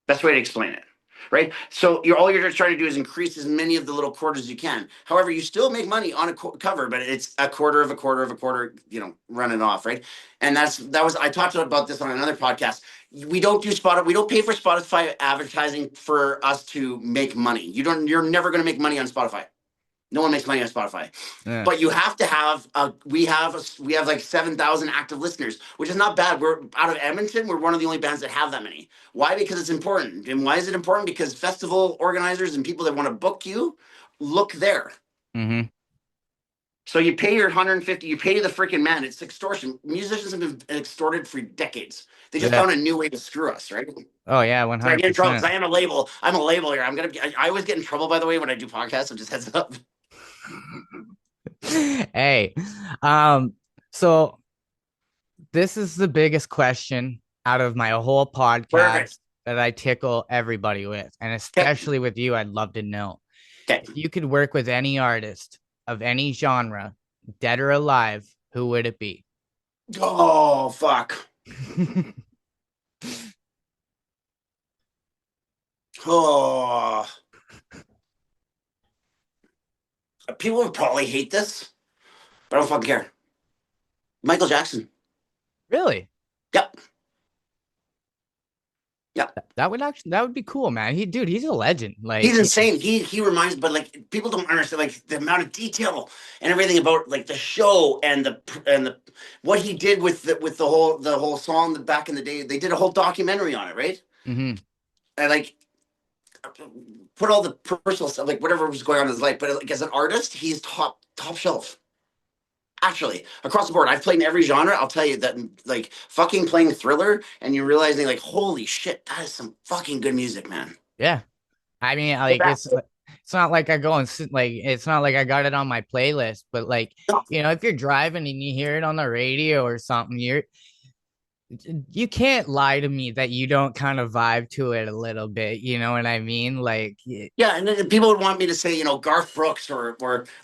Best way to explain it, right? So all you're just trying to do is increase as many of the little quarters as you can. However, you still make money on a cover, but it's a quarter of a quarter of a quarter, running off, right? And I talked about this on another podcast. We don't do Spotify. We don't pay for Spotify advertising for us to make money. You're never going to make money on Spotify. No one makes money on Spotify. Yeah. But you have to have we have like 7,000 active listeners, which is not bad. We're out of Edmonton. We're one of the only bands that have that many. Why? Because it's important. And why is it important? Because festival organizers and people that want to book you look there. Mm-hmm. So you pay your 150, you pay the freaking man. It's extortion. Musicians have been extorted for decades. They just found a new way to screw us, right? Oh yeah, 100%. I get in trouble because I am a label. I'm a label here. I always get in trouble, by the way, when I do podcasts. So just heads up. Hey, so this is the biggest question out of my whole podcast that I tickle everybody with, and especially with you. I'd love to know if you could work with any artist of any genre, dead or alive, who would it be? Oh fuck. Oh. People would probably hate this, but I don't fucking care. Michael Jackson. Really? Yep. That would be cool, man. He's a legend. Like, he's insane. He reminds, but like people don't understand like the amount of detail and everything about like the show and the what he did with the whole song back in the day. They did a whole documentary on it, right? Mm-hmm. And like put all the personal stuff, like whatever was going on in his life, but like as an artist, he's top shelf. Actually, across the board, I've played in every genre. I'll tell you that, like, fucking playing Thriller and you're realizing, like, holy shit, that is some fucking good music, man. Yeah. I mean, The like best. it's not like I go and sit, like it's not like I got it on my playlist, but like, No. if you're driving and you hear it on the radio or something, you can't lie to me that you don't kind of vibe to it a little bit. You know what I mean? Like, Yeah, and then people would want me to say, Garth Brooks or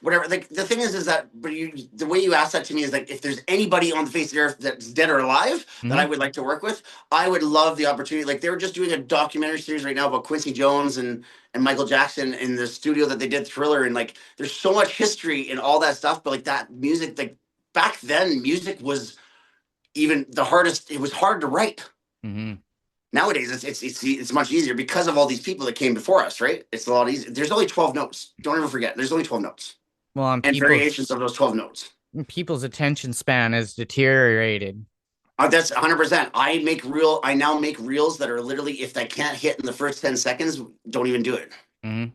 whatever. Like the thing is that, but the way you ask that to me is like, if there's anybody on the face of the earth that's dead or alive that I mhm, would like to work with, I would love the opportunity. Like they were just doing a documentary series right now about Quincy Jones and Michael Jackson in the studio that they did Thriller, and like there's so much history in all that stuff. But like that music, like back then, music was even the hardest. It was hard to write. mhm. Nowadays, it's much easier because of all these people that came before us, right? It's a lot easier. There's only 12 notes. Don't ever forget. There's only 12 notes Well, and variations of those 12 notes. people's attention span is deteriorated. That's 100%. I now make reels that are literally, if I can't hit in the first 10 seconds, don't even do it. Mhm.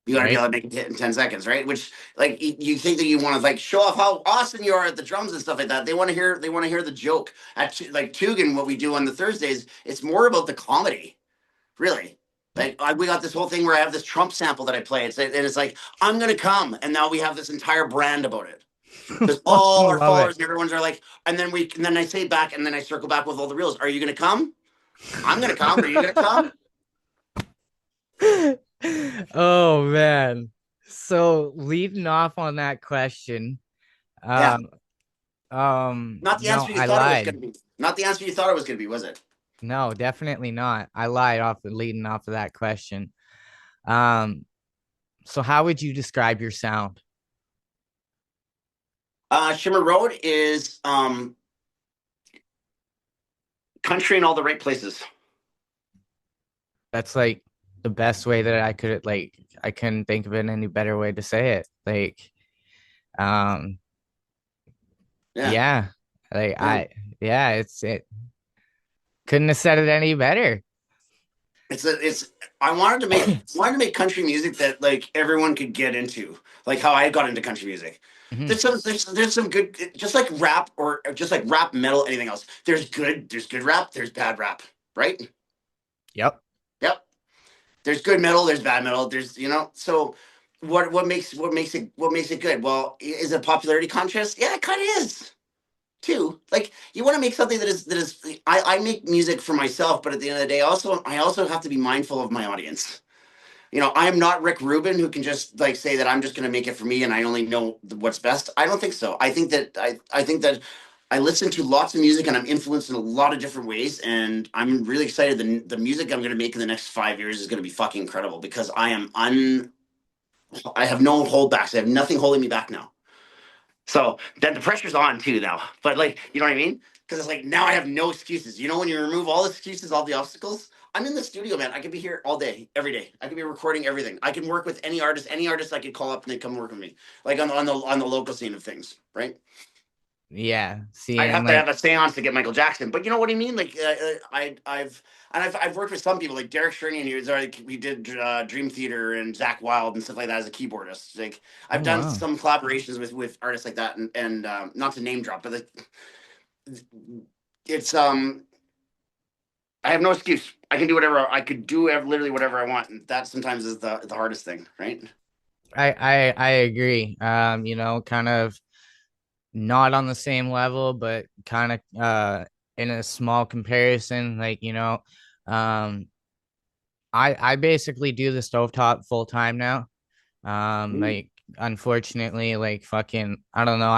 You got to be Right? able to make it hit in 10 seconds, right? Which, like, you think that you want to like show off how awesome you are at the drums and stuff like that. They want to hear the joke. Like Tugin, what we do on the Thursdays, it's more about the comedy. Really. Like we got this whole thing where I have this Trump sample that I play. And it's like, I'm gonna come, and now we have this entire brand about it. Because all Fucking our love it. followers and everyone's are like, and then I say back, and then I circle back with all the reels. Are you gonna come? I'm gonna come. Are you gonna come? Oh man. So leading off on that question, Yeah. um, Not the no, answer you I thought it was lied. gonna be. Not the answer you thought it was gonna be, was it? No, definitely not. I lied off leading off of that question. Um, so how would you describe your sound? Shimmer Road is country in all the right places. That's like the best way that I couldn't think of it any better way to say it. Um, Yeah. yeah, like Yeah. yeah, it couldn't have said it any better. It's I wanted to make country music that like everyone could get into, like how I got into country music. Mhm. There's some good, just like rap or just like rap metal, anything else. There's good rap, there's bad rap, right? Yep. Yep. There's good metal, there's bad metal, so what makes it good? Well, is it a popularity contest? Yeah, it kind of is too. Like you want to make something that is I make music for myself, but at the end of the day, I also have to be mindful of my audience. I am not Rick Rubin who can just like say that I'm just going to make it for me and I only know what's best. I don't think so. I think that I listen to lots of music and I'm influenced in a lot of different ways, and I'm really excited. The music I'm going to make in the next 5 years is going to be fucking incredible because I have no holdbacks. I have nothing holding me back now. So then the pressure's on too now. But like, you know what I mean? Because it's like now I have no excuses. When you remove all excuses, all the obstacles, I'm in the studio, man. I could be here all day, every day. I could be recording everything. I can work with any artist. Any artist I could call up and they come work with me, like on the local scene of things, right? Yeah. See, I'd and have to like, have a seance to get Michael Jackson, but you know what I mean. Like I've worked with some people like Derek Shernian. We did Dream Theater and Zach Wild and stuff like that as a keyboardist. Like I've oh done wow. some collaborations with artists like that, and not to name drop, but like, it's I have no excuse. I can do whatever I could do, literally whatever I want, and that sometimes is the hardest thing, right? I agree. Kind of not on the same level, but kind of in a small comparison. Um I basically do the stovetop full time now. Mm. Like unfortunately, like fucking I don't know.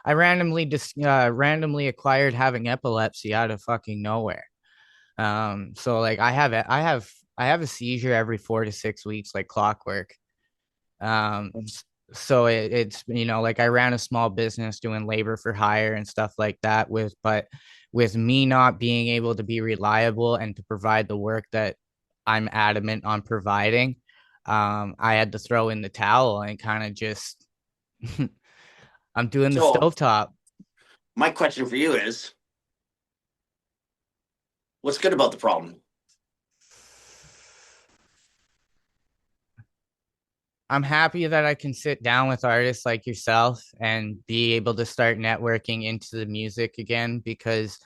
I randomly acquired having epilepsy out of fucking nowhere. So like I have a seizure every 4 to 6 weeks, like clockwork. Um, so it's like I ran a small business doing labor for hire and stuff like that but with me not being able to be reliable and to provide the work that I'm adamant on providing, I had to throw in the towel and kind of just I'm doing the So stovetop. my question for you is, what's good about the problem? I'm happy that I can sit down with artists like yourself and be able to start networking into the music again because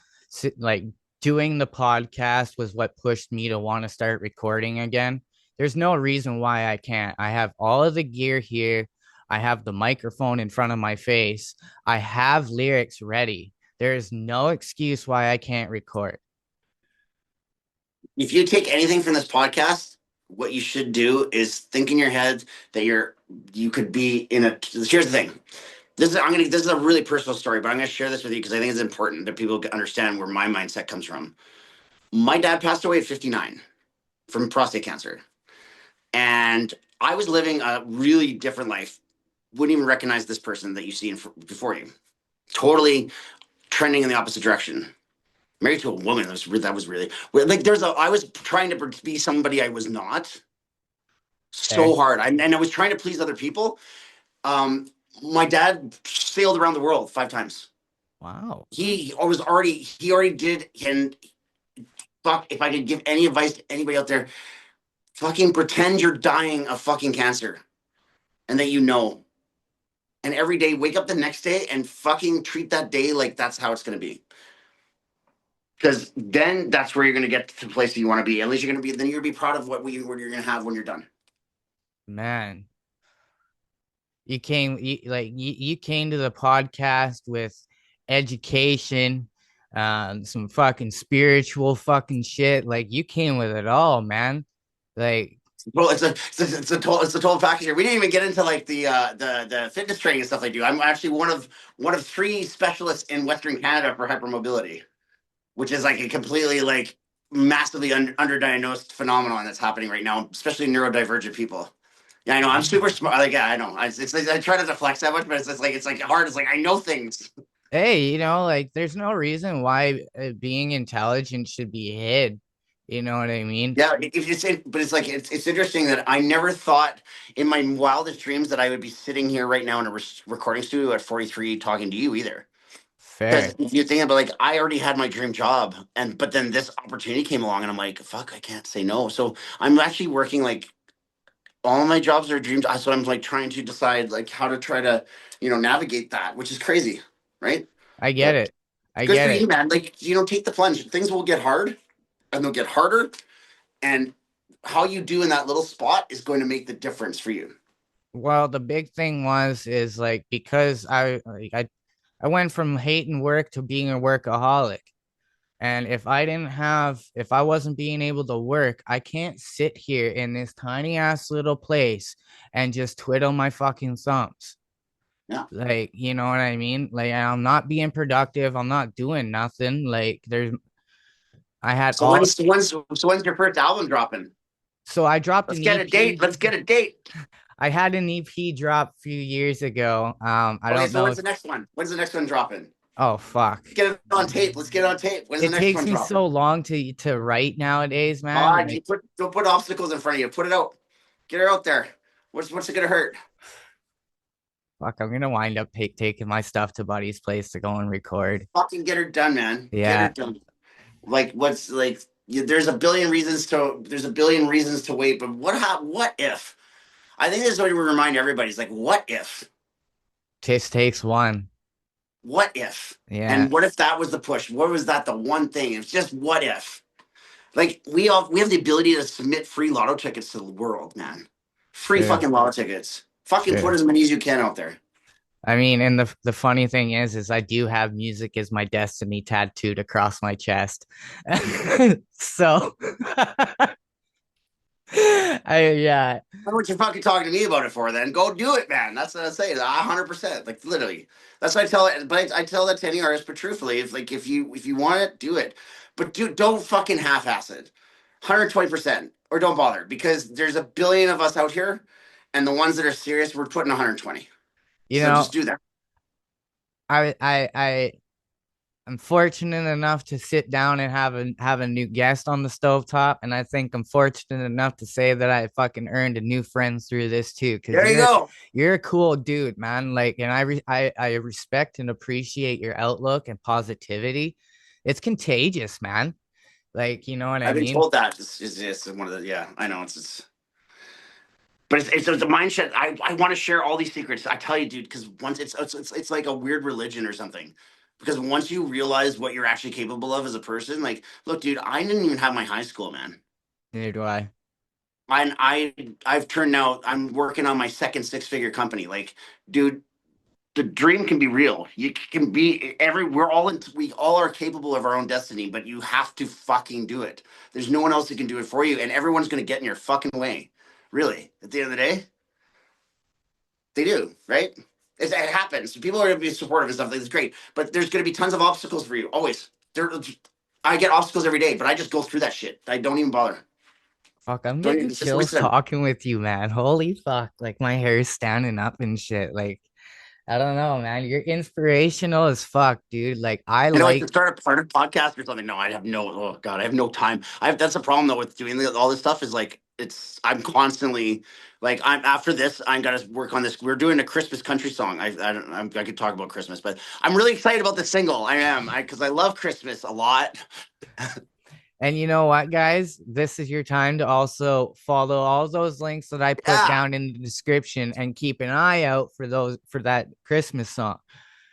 like doing the podcast was what pushed me to want to start recording again. There's no reason why I can't. I have all of the gear here. I have the microphone in front of my face. I have lyrics ready. There is no excuse why I can't record. If you take anything from this podcast, what you should do is think in your head that you could be in a. Here's the thing. This is a really personal story, but I'm gonna share this with you because I think it's important that people understand where my mindset comes from. My dad passed away at 59 from prostate cancer, and I was living a really different life. Wouldn't even recognize this person that you see before you. Totally trending in the opposite direction. Married to a woman. That was really like I was trying to be somebody I was not. So hard. And I was trying to please other people. My dad sailed around the world 5 times. Wow. He already did. And fuck, if I could give any advice to anybody out there, fucking pretend you're dying of fucking cancer and that you know. And every day, wake up the next day and fucking treat that day like that's how it's going to be. Because then that's where you're going to get to the place that you want to be. At least you're going to be, then you're going to be proud of what you're going to have when you're done. Man, you came to the podcast with education, some fucking spiritual fucking shit. Like you came with it all, man. Like, well, it's a total package here. We didn't even get into like the fitness training and stuff I do. I'm actually one of 3 specialists in Western Canada for hypermobility, which is like a completely like massively underdiagnosed phenomenon that's happening right now, especially neurodivergent people. Yeah, I know. I'm super smart. Like, yeah, I know. It's like, I try not to flex that much, but it's like hard. It's like I know things. hey, like there's no reason why being intelligent should be hid. You know what I mean? Yeah, but it's like it's interesting that I never thought in my wildest dreams that I would be sitting here right now in a recording studio at 43 talking to you either. Fair. Because if you think about like I already had my dream job, but then this opportunity came along, and I'm like, fuck, I can't say no. So I'm actually working like all of my jobs are dreams. So I'm like trying to decide like how to try to navigate that, which is crazy, right? I get it. I Good get for it. you, man. Like take the plunge. Things will get hard, and they'll get harder, and how you do in that little spot is going to make the difference for you. Well, the big thing is like because I went from hating work to being a workaholic. And if I wasn't being able to work, I can't sit here in this tiny ass little place and just twiddle my fucking thumbs. Yeah. Like, you know what I mean? Like, I'm not being productive. I'm not doing nothing. Like, I had So when's your first album dropping? so I dropped Let's an get EP. a date. Let's get a date. I had an EP drop a few years ago. I don't know. When's the next one? When's the next one dropping? Oh, fuck. Let's get it on tape. Let's get it on tape. When's the It next takes one me dropping? so long to write nowadays, man. Like, don't put obstacles in front of you. Put it out. Get her out there. What's it gonna hurt? Fuck, I'm gonna wind up taking my stuff to Buddy's place to go and record. Fucking get her done, man. Yeah. Get her done. Like what's like? There's a billion reasons to wait, but what if? I think this is what we remind everybody. It's like, what if? Just takes one. What if? Yeah. And what if that was the push? What was that the one thing? It's just what if. Like we have the ability to submit free lotto tickets to the world, man. Free fucking lotto tickets. Fucking put as many as you can out there. I mean, and the funny thing is I do have music as my destiny tattooed across my chest. So yeah. I know what you're fucking talking to me about it for. Then go do it, man. That's what I say. 100%. Like literally. That's what I tell it. But I tell that to any artist. But truthfully, if you want it, do it. But don't fucking half-ass it. 120%, or don't bother, because there's a billion of us out here, and the ones that are serious, we're putting 120. So just do that. I'm fortunate enough to sit down and have a new guest on the Stovetop, and I think I'm fortunate enough to say that I fucking earned a new friend through this too. There you go. You're a cool dude, man. Like, and I respect and appreciate your outlook and positivity. It's contagious, man. Like, you know what I mean? I've been told that. It's one of the, yeah, I know. It's But it's the mindset. I want to share all these secrets. I tell you, dude, because once it's like a weird religion or something. Because once you realize what you're actually capable of as a person, like, look, dude, I didn't even have my high school, man. Neither do I. I've turned now. I'm working on my second six-figure company. Like, dude, the dream can be real. You can be we all are capable of our own destiny, but you have to fucking do it. There's no one else who can do it for you, and everyone's gonna get in your fucking way. Really, at the end of the day, they do, right? It happens. People are gonna be supportive and stuff. Like, it's great, but there's gonna be tons of obstacles for you always. I get obstacles every day, but I just go through that shit. I don't even bother. Fuck, I'm Don't getting even. chills talking with you, man. Holy fuck. Like my hair's standing up and shit. Like, I don't know, man. You're inspirational as fuck, dude. Like, I I know I should like, start a podcast or something. No, I have no. Oh God, I have no time. That's the problem though with doing all this stuff. Is like I'm constantly like I'm after this. I'm gonna work on this. We're doing a Christmas country song. I could talk about Christmas, but I'm really excited about the single. I am. Because I love Christmas a lot. and you know what, guys? This is your time to also follow all those links that I put Yeah. down in the description and keep an eye out for that Christmas song.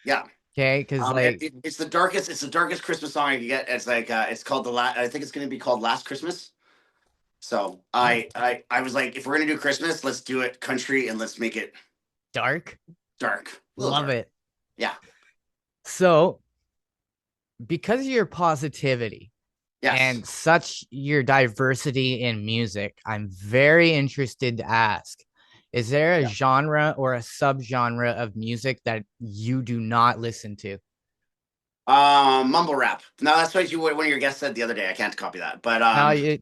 Yeah. Okay, because like it's the darkest. It's the darkest Christmas song I can get. It's like it's called I think it's going to be called Last Christmas. So I was like, if we're gonna do Christmas, let's do it country and let's make it dark. Love it. Yeah. So because of your positivity and such your diversity in music, I'm very interested to ask, is there a genre or a subgenre of music that you do not listen to? Mumble rap. No, that's what one of your guests said the other day. I can't copy that, but no,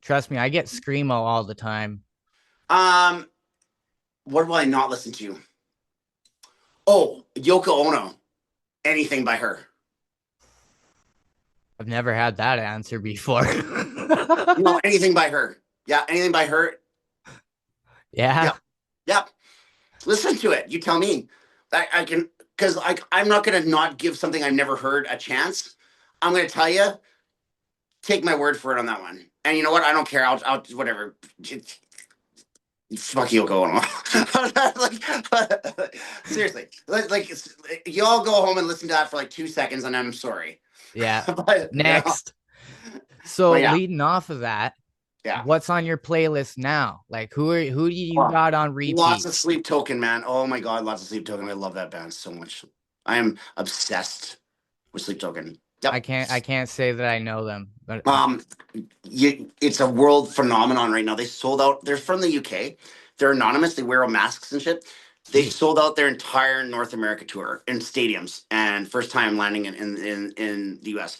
trust me, I get screamo all the time. What will I not listen to? Oh, Yoko Ono. Anything by her. I've never had that answer before. No, anything by her. Yeah, anything by her. Yeah. Yeah. Listen to it. You tell me. I can, because I'm not gonna not give something I've never heard a chance. I'm gonna tell you. Take my word for it on that one. And you know what? I don't care. I'll whatever. Fuck Yoko Ono. Seriously, like you all go home and listen to that for like 2 seconds, and I'm sorry. Yeah. But, next. So leading off of that, what's on your playlist now? Like who do you got on repeat? Lots of Sleep Token, man. Oh my God, lots of Sleep Token. I love that band so much. I am obsessed with Sleep Token. Yep. I can't say that I know them, but it's a world phenomenon right now. They sold out. They're from the UK. They're anonymous. They wear masks and shit. They sold out their entire North America tour in stadiums, and first time landing in the US.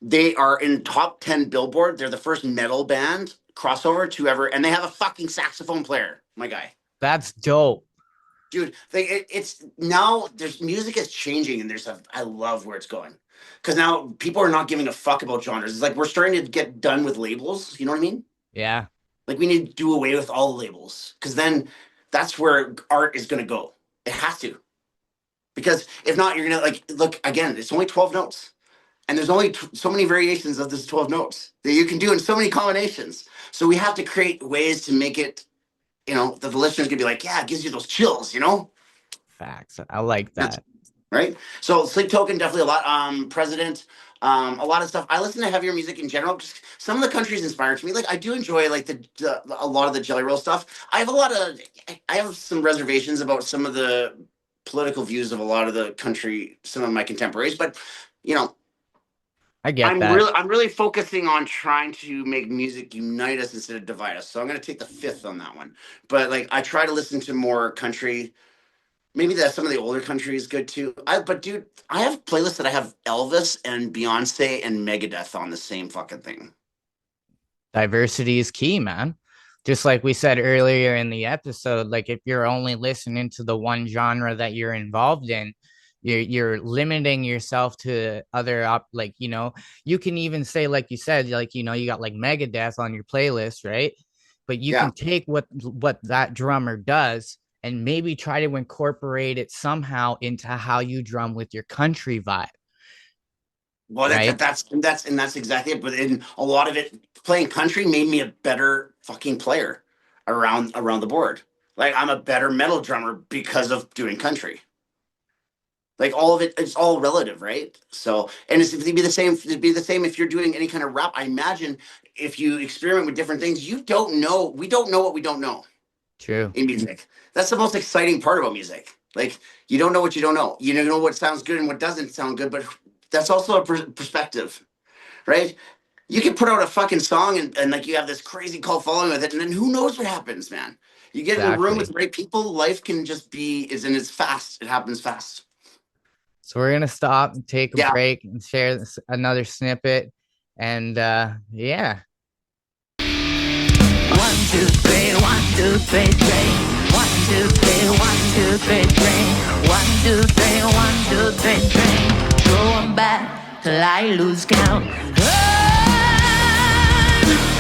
They are in top 10 Billboard. They're the first metal band crossover to ever, and they have a fucking saxophone player. My guy. That's dope. Dude, it's now there's music is changing, and I love where it's going. Because now people are not giving a fuck about genres. It's like we're starting to get done with labels. You know what I mean? Yeah. Like we need to do away with all the labels. Because then that's where art is going to go. It has to. Because if not, you're going to look, again, it's only 12 notes. And there's only so many variations of this 12 notes that you can do in so many combinations. So we have to create ways to make it, that the listeners can be like, yeah, it gives you those chills, Facts. I like that. Right? So Sleep Token, definitely a lot. President, a lot of stuff. I listen to heavier music in general. Just some of the countries inspired me. Like I do enjoy like a lot of the Jelly Roll stuff. I have some reservations about some of the political views of a lot of the country, some of my contemporaries, but I get that. I'm really focusing on trying to make music unite us instead of divide us. So I'm going to take the fifth on that one. But like I try to listen to more country. Maybe that some of the older country is good too. But dude, I have playlists that I have Elvis and Beyonce and Megadeth on the same fucking thing. Diversity is key, man. Just like we said earlier in the episode, like if you're only listening to the one genre that you're involved in, you're limiting yourself to other you can even say, like you said, like you got like Megadeth on your playlist, right? But you can take what that drummer does and maybe try to incorporate it somehow into how you drum with your country vibe. Well, right? that's exactly it. But in a lot of it, playing country made me a better fucking player. around the board. Like I'm a better metal drummer because of doing country. Like all of it, it's all relative, right? So, and it'd be the same. It'd be the same if you're doing any kind of rap. I imagine if you experiment with different things, you don't know. We don't know what we don't know True. in music. That's the most exciting part about music. Like you don't know what you don't know. You don't know what sounds good and what doesn't sound good, but that's also a perspective, right? You can put out a fucking song and like you have this crazy cult following with it, and then who knows what happens, man? You get in a room with the right people, life can just be it's fast. It happens fast. So we're gonna stop and take a break and share another snippet, and yeah. 1, 2, 3, 1, 2, 3, 3. 1, 2, 3, 1, 2, 3, 3. 1, 2, 3, 1, 2, 3, 3. Going back till I lose count.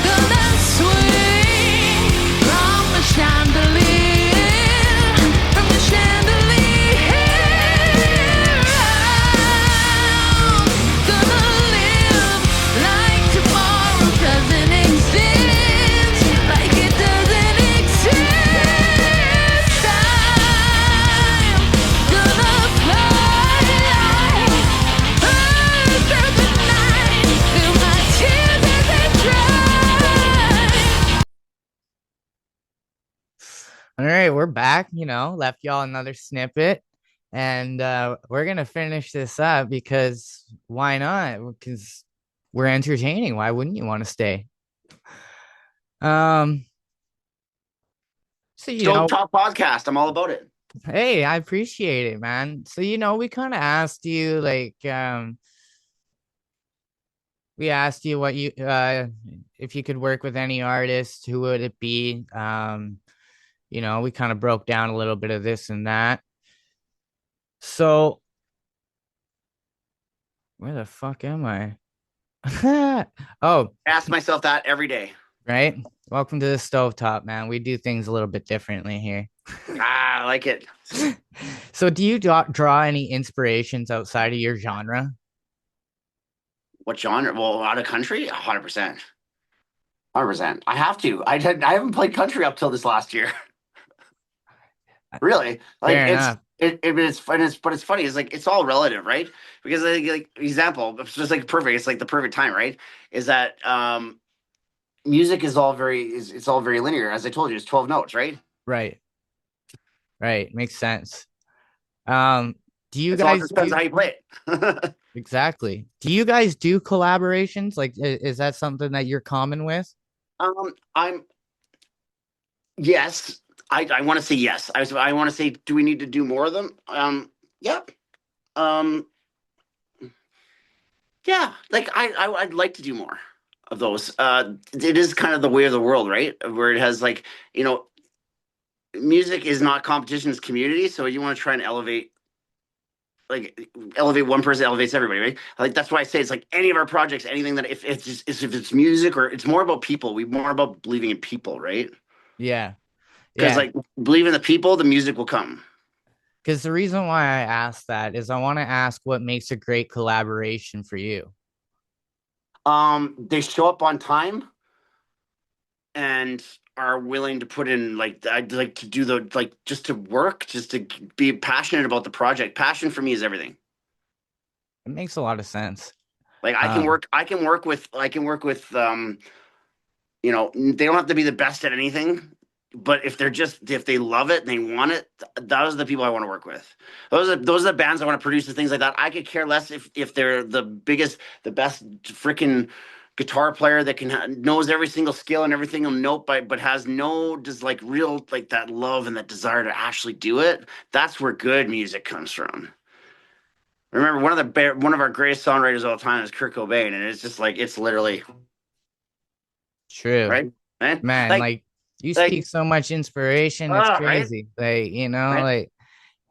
Gonna swing from the chandelier, from the chandelier. Gonna live like tomorrow doesn't exist, like it doesn't exist. I'm gonna fly like birds through the night, till my tears as they dry. All right, we're back. Left y'all another snippet, and we're gonna finish this up because why not? Because we're entertaining. Why wouldn't you want to stay? So Stovetop Podcast. I'm all about it. Hey, I appreciate it, man. So we kind of asked you like we asked you what you if you could work with any artist, who would it be? We kind of broke down a little bit of this and that. So where the fuck am I? Oh, Ask myself that every day. Right. Welcome to the Stovetop, man. We do things a little bit differently here. I like it. So do you draw any inspirations outside of your genre? What genre? Well, out of country, 100%. 100%. I have to. I haven't played country up till this last year. Really, like Fair enough. it's funny. It's like it's all relative, right? Because like example, it's just like perfect. It's like the perfect time, right? Is that music is all it's all very linear. As I told you, it's 12 notes, right? Right. Makes sense. Do you It's guys all depends how you play it. Exactly. Do you guys do collaborations? Like, is that something that you're common with? Yes. I want to say yes. I want to say, do we need to do more of them? Yep. Yeah. Like I'd like to do more of those. It is kind of the way of the world, right? Where it has like, music is not competition, it's community. So you want to try and elevate one person elevates everybody, right? Like that's why I say it's like any of our projects, anything that if it's music or it's more about people, we more about believing in people, right? Yeah. Because like believe in the people, the music will come. Because the reason why I asked that is I want to ask what makes a great collaboration for you. They show up on time and are willing to put in like I'd like to do just to work, just to be passionate about the project. Passion for me is everything. It makes a lot of sense. Like I can work with they don't have to be the best at anything, but if they love it and they want it, those are the people I want to work with. Those are the bands I want to produce and things like that. I could care less if they're the best freaking guitar player that knows every single skill and everything on note, but has no real like that love and that desire to actually do it. That's where good music comes from. Remember, one of our greatest songwriters of all time is Kurt Cobain, and it's just like it's literally true, right, man. Like you speak so much inspiration. It's crazy. Right? Like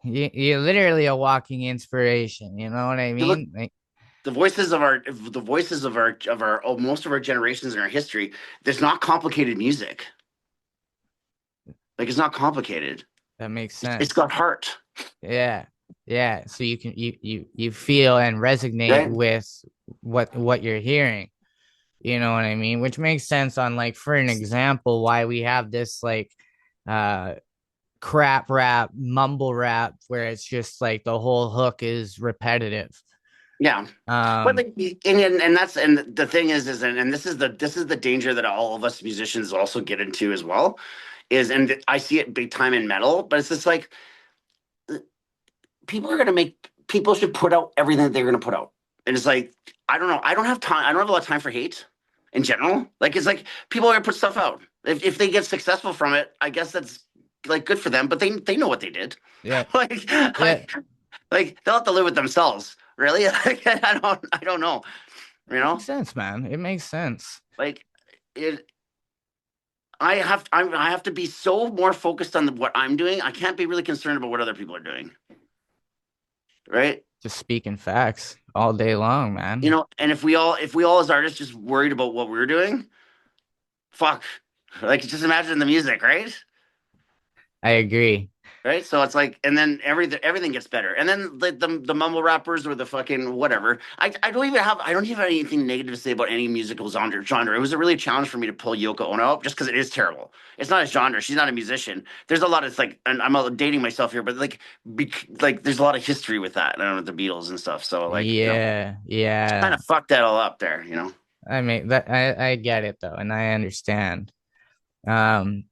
you're literally a walking inspiration. You know what I mean? Like the voices of most of our generations in our history. There's not complicated music. Like it's not complicated. That makes sense. It's got heart. Yeah. So you feel and resonate with what you're hearing. You know what I mean? Which makes sense on like, for an example, why we have this like uh crap rap, mumble rap, where it's just like the whole hook is repetitive. Yeah. But Um, like, and that's, and the thing is and this is the danger that all of us musicians also get into as well, is, and I see it big time in metal, but it's just like people should put out everything that they're gonna put out. And it's like, I don't know, I don't have time, I don't have a lot of time for hate in general. Like, it's like people are gonna put stuff out. If they get successful from it, I guess that's like good for them, but they know what they did. yeah, like yeah, like they'll have to live with themselves. Really? Like, I don't know. You makes know? sense, man. It makes sense. Like, it I have to be so more focused on what I'm doing. I can't be really concerned about what other people are doing. Right? Just speaking facts all day long, You man. know, and if we all as artists just worried about what we're doing, fuck. Like, just imagine the music, right? I agree. Right. So it's like, and then everything gets better. And then the mumble rappers or the fucking whatever. I don't even have anything negative to say about any musical genre. It was a really challenge for me to pull Yoko Ono up just because it is terrible. It's not a genre. She's not a musician. There's a lot of, it's like, and I'm dating myself here, but like, like there's a lot of history with that. I don't know, the Beatles and stuff. So like, Yeah, kind yeah. of fucked that all up there. I mean that I get it though, and I understand. Um,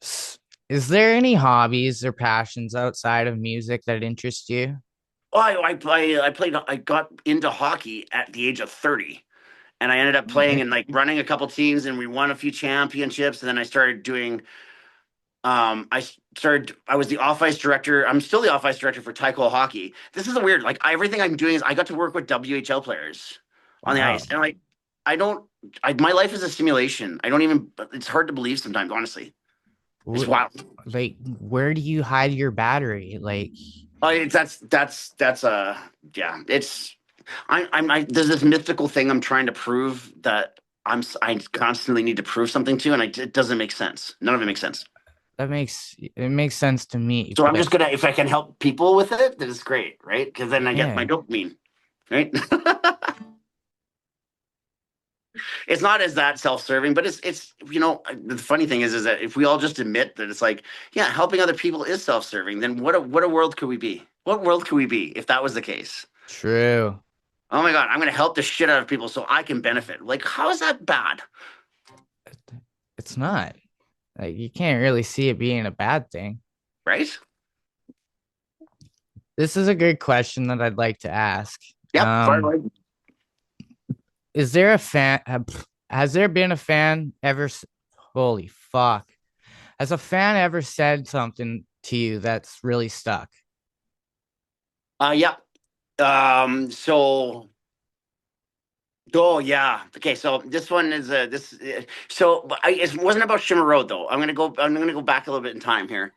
s- is there any hobbies or passions outside of music that interest you? Oh, I got into hockey at the age of 30. And I ended up playing Okay. and like running a couple teams, and we won a few championships. And then I started doing, I was the off ice director. I'm still the off ice director for Taekwondo hockey. This is a weird, like, everything I'm doing is I got to work with WHL players on the ice. Wow. And like, I don't, my life is a simulation. I don't even, it's hard to believe sometimes, honestly. It's Wh- wild. Like, where do you hide your battery? Like, That's yeah, there's this mythical thing I'm trying to prove that I constantly need to prove something to, and it doesn't make sense. None of it makes sense. it makes sense to me, So I'm but just gonna, if I can help people with it, then it's great, right? Because then I get my yeah, dopamine, right? It's not as that self-serving, but it's the funny thing is that if we all just admit that it's like, yeah, helping other people is self-serving, then what a world could we be? What world could we be if that was the case? true. Oh my God, I'm gonna help the shit out of people so I can benefit. Like, how is that bad? It's not. Like, you can't really see it being a bad thing. Right? This is a good question that I'd like to ask. Yep. Far Um, away. is there a fan? Has there been a fan ever? Holy fuck! Has a fan ever said something to you that's really stuck? Yep. So, oh yeah. Okay. So this one is this. So, but it wasn't about Shimmer Road though. I'm gonna go back a little bit in time here.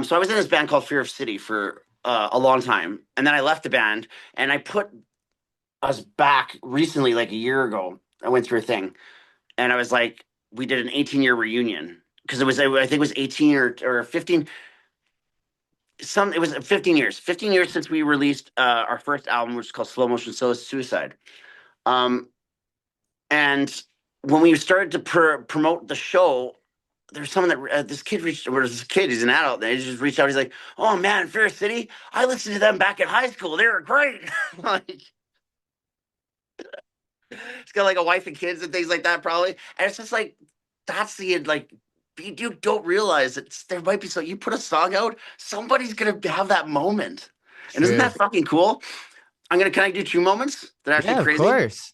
So I was in this band called Fear of City for a long time, and then I left the band, and I put us back recently, like a year ago. I went through a thing, and I was like, we did an 18-year reunion because I think it was 18 or 15. It was 15 years. 15 years since we released our first album, which is called Slow Motion Suicide. Um, and when we started to promote the show, there's someone that this kid reached, or this kid, he's an adult, and he just reached out. He's like, "Oh man, Fair City, I listened to them back in high school. They were great." Like, he's got like a wife and kids and things like that, probably. And it's just like, that's the like, you don't realize that there might be, so you put a song out, somebody's gonna have that moment, and isn't True. that fucking cool? Can I do two moments that are actually Yeah, of crazy? course.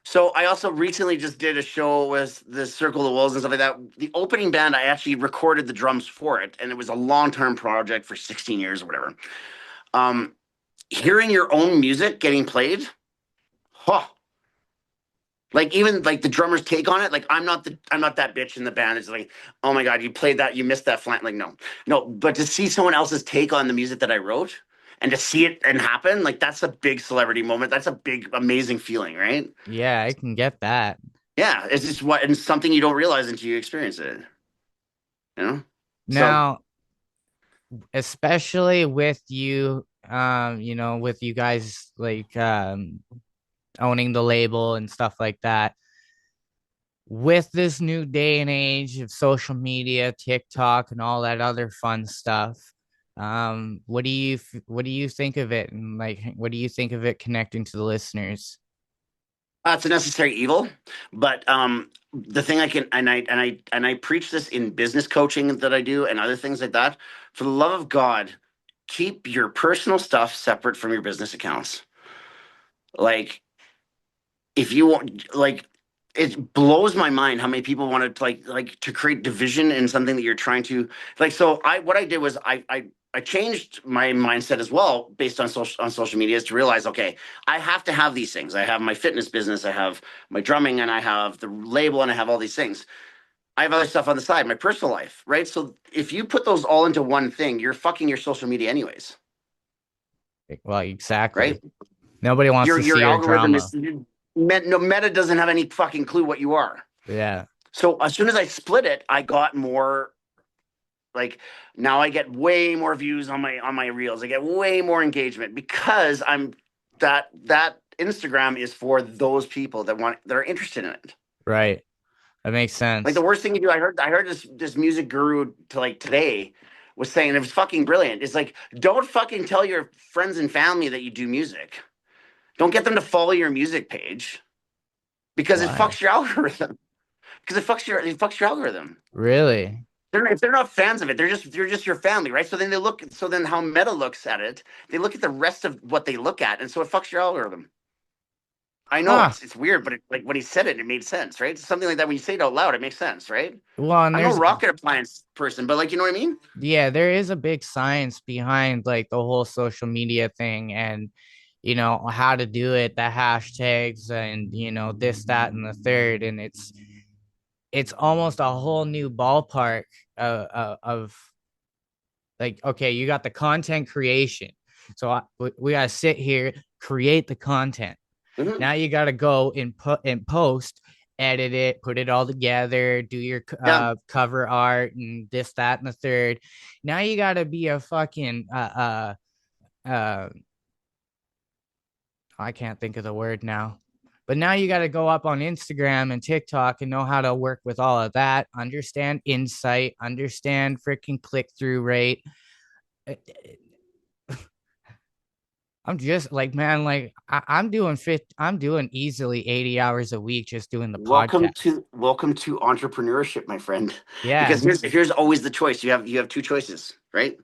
So I also recently just did a show with the Circle of Wolves and stuff like that. The opening band, I actually recorded the drums for it, and it was a long-term project for 16 years or whatever. Um, Hearing your own music getting played, huh? Like, even like the drummer's take on it, like I'm not that bitch in the band. It's like, oh my God, you played that, you missed that flat. Like, no, no. But to see someone else's take on the music that I wrote and to see it and happen, like, that's a big celebrity moment. That's a big, amazing feeling, right? Yeah, I can get that. Yeah, it's just and something you don't realize until you experience it, you know? So, Now, especially with you, with you guys like owning the label and stuff like that. with this new day and age of social media, TikTok, and all that other fun stuff, what do you think of it, and like, what do you think of it connecting to the listeners? It's a necessary evil, but the thing I can and I preach this in business coaching that I do and other things like that. For the love of God, keep your personal stuff separate from your business accounts. Like if you want, like it blows my mind how many people want to like to create division in something that you're trying to like. So I what I did was I changed my mindset as well based on social media is to realize, okay, I have to have these things. I have my fitness business, I have my drumming, and I have the label, and I have all these things. I have other stuff on the side, my personal life, right? So if you put those all into one thing, you're fucking your social media anyways, Well, exactly. right? Nobody wants to see Your your algorithm drama. is no Meta doesn't have any fucking clue what you are. Yeah. So as soon as I split it, I got more like now I get way more views on my reels. I get way more engagement because I'm that Instagram is for those people that are interested in it. Right. That makes Like the sense. worst thing you do, I heard this music guru to like today was saying it was fucking brilliant. It's like don't fucking tell your friends and family that you do music. Don't get them to follow your music page because it Why? fucks your algorithm. Because it fucks your algorithm. Really? If they're not fans of it, they're just your family, right? So then they look. So then how Meta looks at it, they look at the rest of what they look at, and so it fucks your algorithm. I know Huh. it's weird, but like when he said it, it made sense, right? Something like that when you say it out loud, it makes sense, right? Well, and I'm no there's, rocket appliance person, but like you know what I mean? yeah, there is a big science behind like the whole social media thing, and how to do it, the hashtags, and this, that, and the third, and it's almost a whole new ballpark of like, okay, you got the content creation, so we gotta sit here, create the content. Mm-hmm. Now you got to go and put in post, edit it, put it all together, do your Yeah. cover art and this, that, and the third. Now you got to be a fucking uh I can't think of the word now. But now you got to go up on Instagram and TikTok and know how to work with all of that, understand insight, understand freaking click through rate. I'm just like, man, like I'm doing easily 80 hours a week just doing the podcast. Welcome to entrepreneurship, my friend. Yeah, Because here's always the choice. You have two choices, right?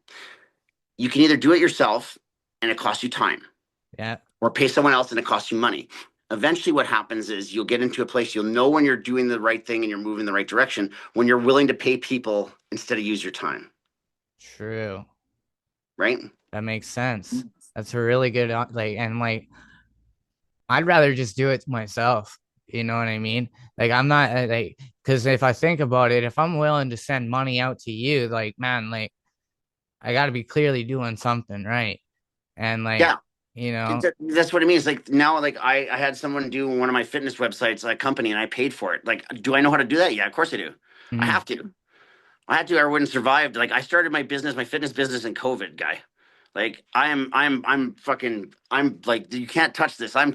You can either do it yourself and it costs you time, yeah, or pay someone else and it costs you money. Eventually, what happens is you'll get into a place you'll know when you're doing the right thing and you're moving in the right direction when you're willing to pay people instead of use your time, true. right? That makes sense. That's a really good like, and like I'd rather just do it myself. You know what I mean? Like I'm not like, because if I think about it, if I'm willing to send money out to you, like, man, like I got to be clearly doing something right. And like, Yeah, you know, that's what it means. Like now, like I had someone do one of my fitness websites, a company, and I paid for it. Like, do I know how to do that? Yeah, of course I do. I mm, have to. I had to. I wouldn't survive. Like I started my business, my fitness business in COVID, guy. Like I'm fucking, I'm like, you can't touch this. I'm,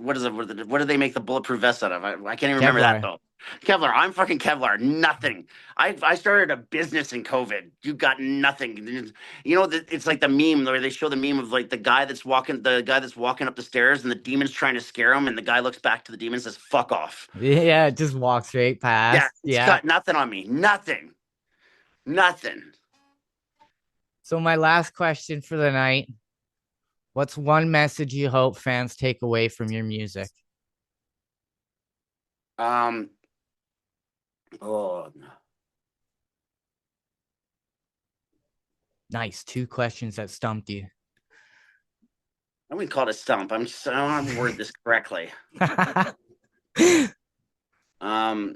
what is it? What do they make the bulletproof vest out of? I can't even remember that Kevlar. though. Kevlar. I'm fucking Kevlar. Nothing. I started a business in COVID. You got nothing. You know, it's like the meme where they show the meme of like the guy that's walking up the stairs, and the demon's trying to scare him, and the guy looks back to the demon and says, "Fuck off." Yeah, just walk straight Yeah, past. it's Yeah. got nothing on me. Nothing. Nothing. So my last question for the night: what's one message you hope fans take away from your music? Um. Oh. Nice. Two questions that stumped you. I wouldn't call it a stump. I don't want to word this correctly. Um,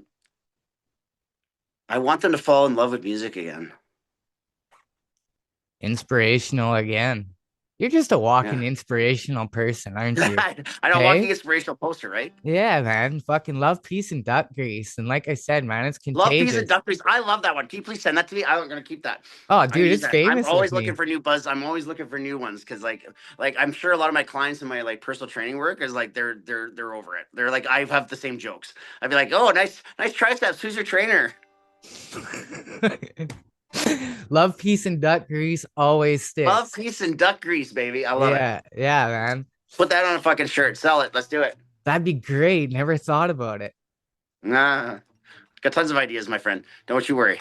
I want them to fall in love with music again. Inspirational again. You're just a walking Yeah. inspirational person, aren't you? I know, walking Hey? inspirational poster, right? Yeah, man. Fucking love peace and duck grease. And like I said, man, it's Love peas and contagious. duck grease. I love that one. Can you please send that to me? I'm gonna keep that. Oh, I'm gonna dude, use it's that. I'm famous with always looking me. for new buzz. I'm always looking for new ones because like I'm sure a lot of my clients in my like personal training work is like they're over it. They're like I have the same jokes. I'd be like, oh, nice triceps. Who's your trainer? Love peace and duck grease always Love sticks. peas and duck grease, baby. I love it. Yeah, man. Put that on a fucking shirt. Sell it. Let's do it. That'd be great. Never thought about it. Nah, got tons of ideas, my friend. Don't you worry.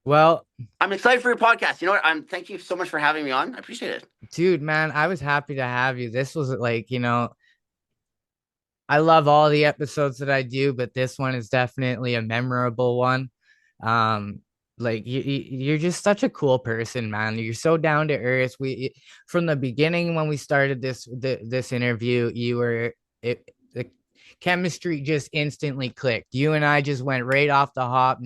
Well, I'm excited for your podcast. You know what? Thank you so much for having me on. I appreciate it. dude, man, I was happy to have you. This was like, I love all the episodes that I do, but this one is definitely a memorable one. Um, like you're just such a cool person, man. You're so down to earth. From the beginning when we started this interview, the chemistry just instantly clicked. You and I just went right off the hop.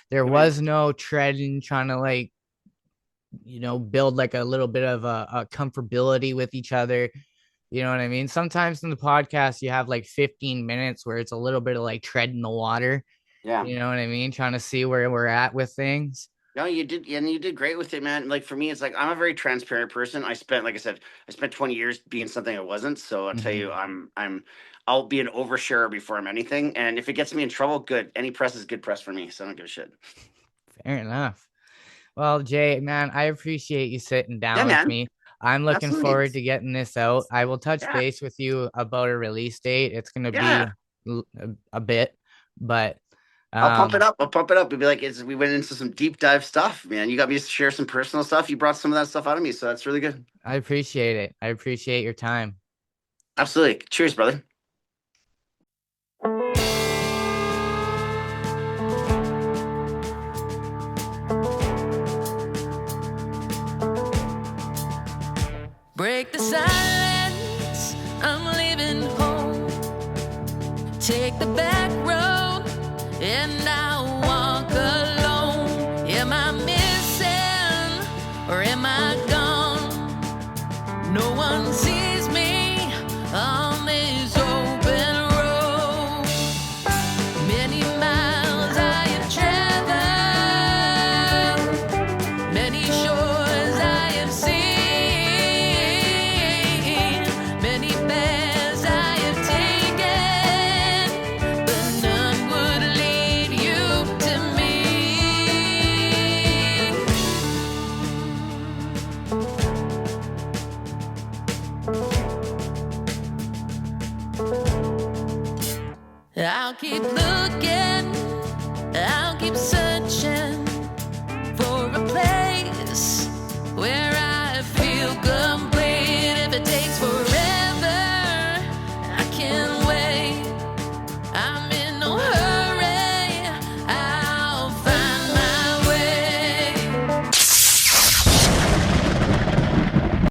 There was no treading, trying to build like a little bit of a comfortability with each other. You know what I mean? Sometimes in the podcast, you have like 15 minutes where it's a little bit of like treading the water. Yeah. You know what I mean? Trying to see where we're at with things. No, you did, and you did great with it, man. Like for me, it's like I'm a very transparent person. Like I said, I spent 20 years being something I wasn't. So I'll tell you, I'll be an oversharer before I'm anything. And if it gets me in trouble, good. Any press is good press for me. So I don't give a shit. Fair enough. Well, Jay, man, I appreciate you sitting down with man. me. I'm looking Absolutely. forward to getting this out. I will touch base with you about a release date. It's going to be a bit, but I'll pump it up. It'd be like we went into some deep dive stuff, man. You got me to share some personal stuff. You brought some of that stuff out of me, so that's really good. I appreciate it. I appreciate your time. Absolutely. Cheers, brother. Break the silence, I'm leaving home. Take the back road, and I'll walk alone. Am I missing, or am I gone? No one sees me on this open road. Many miles I have traveled, many shores I have seen. I'll keep looking, I'll keep searching.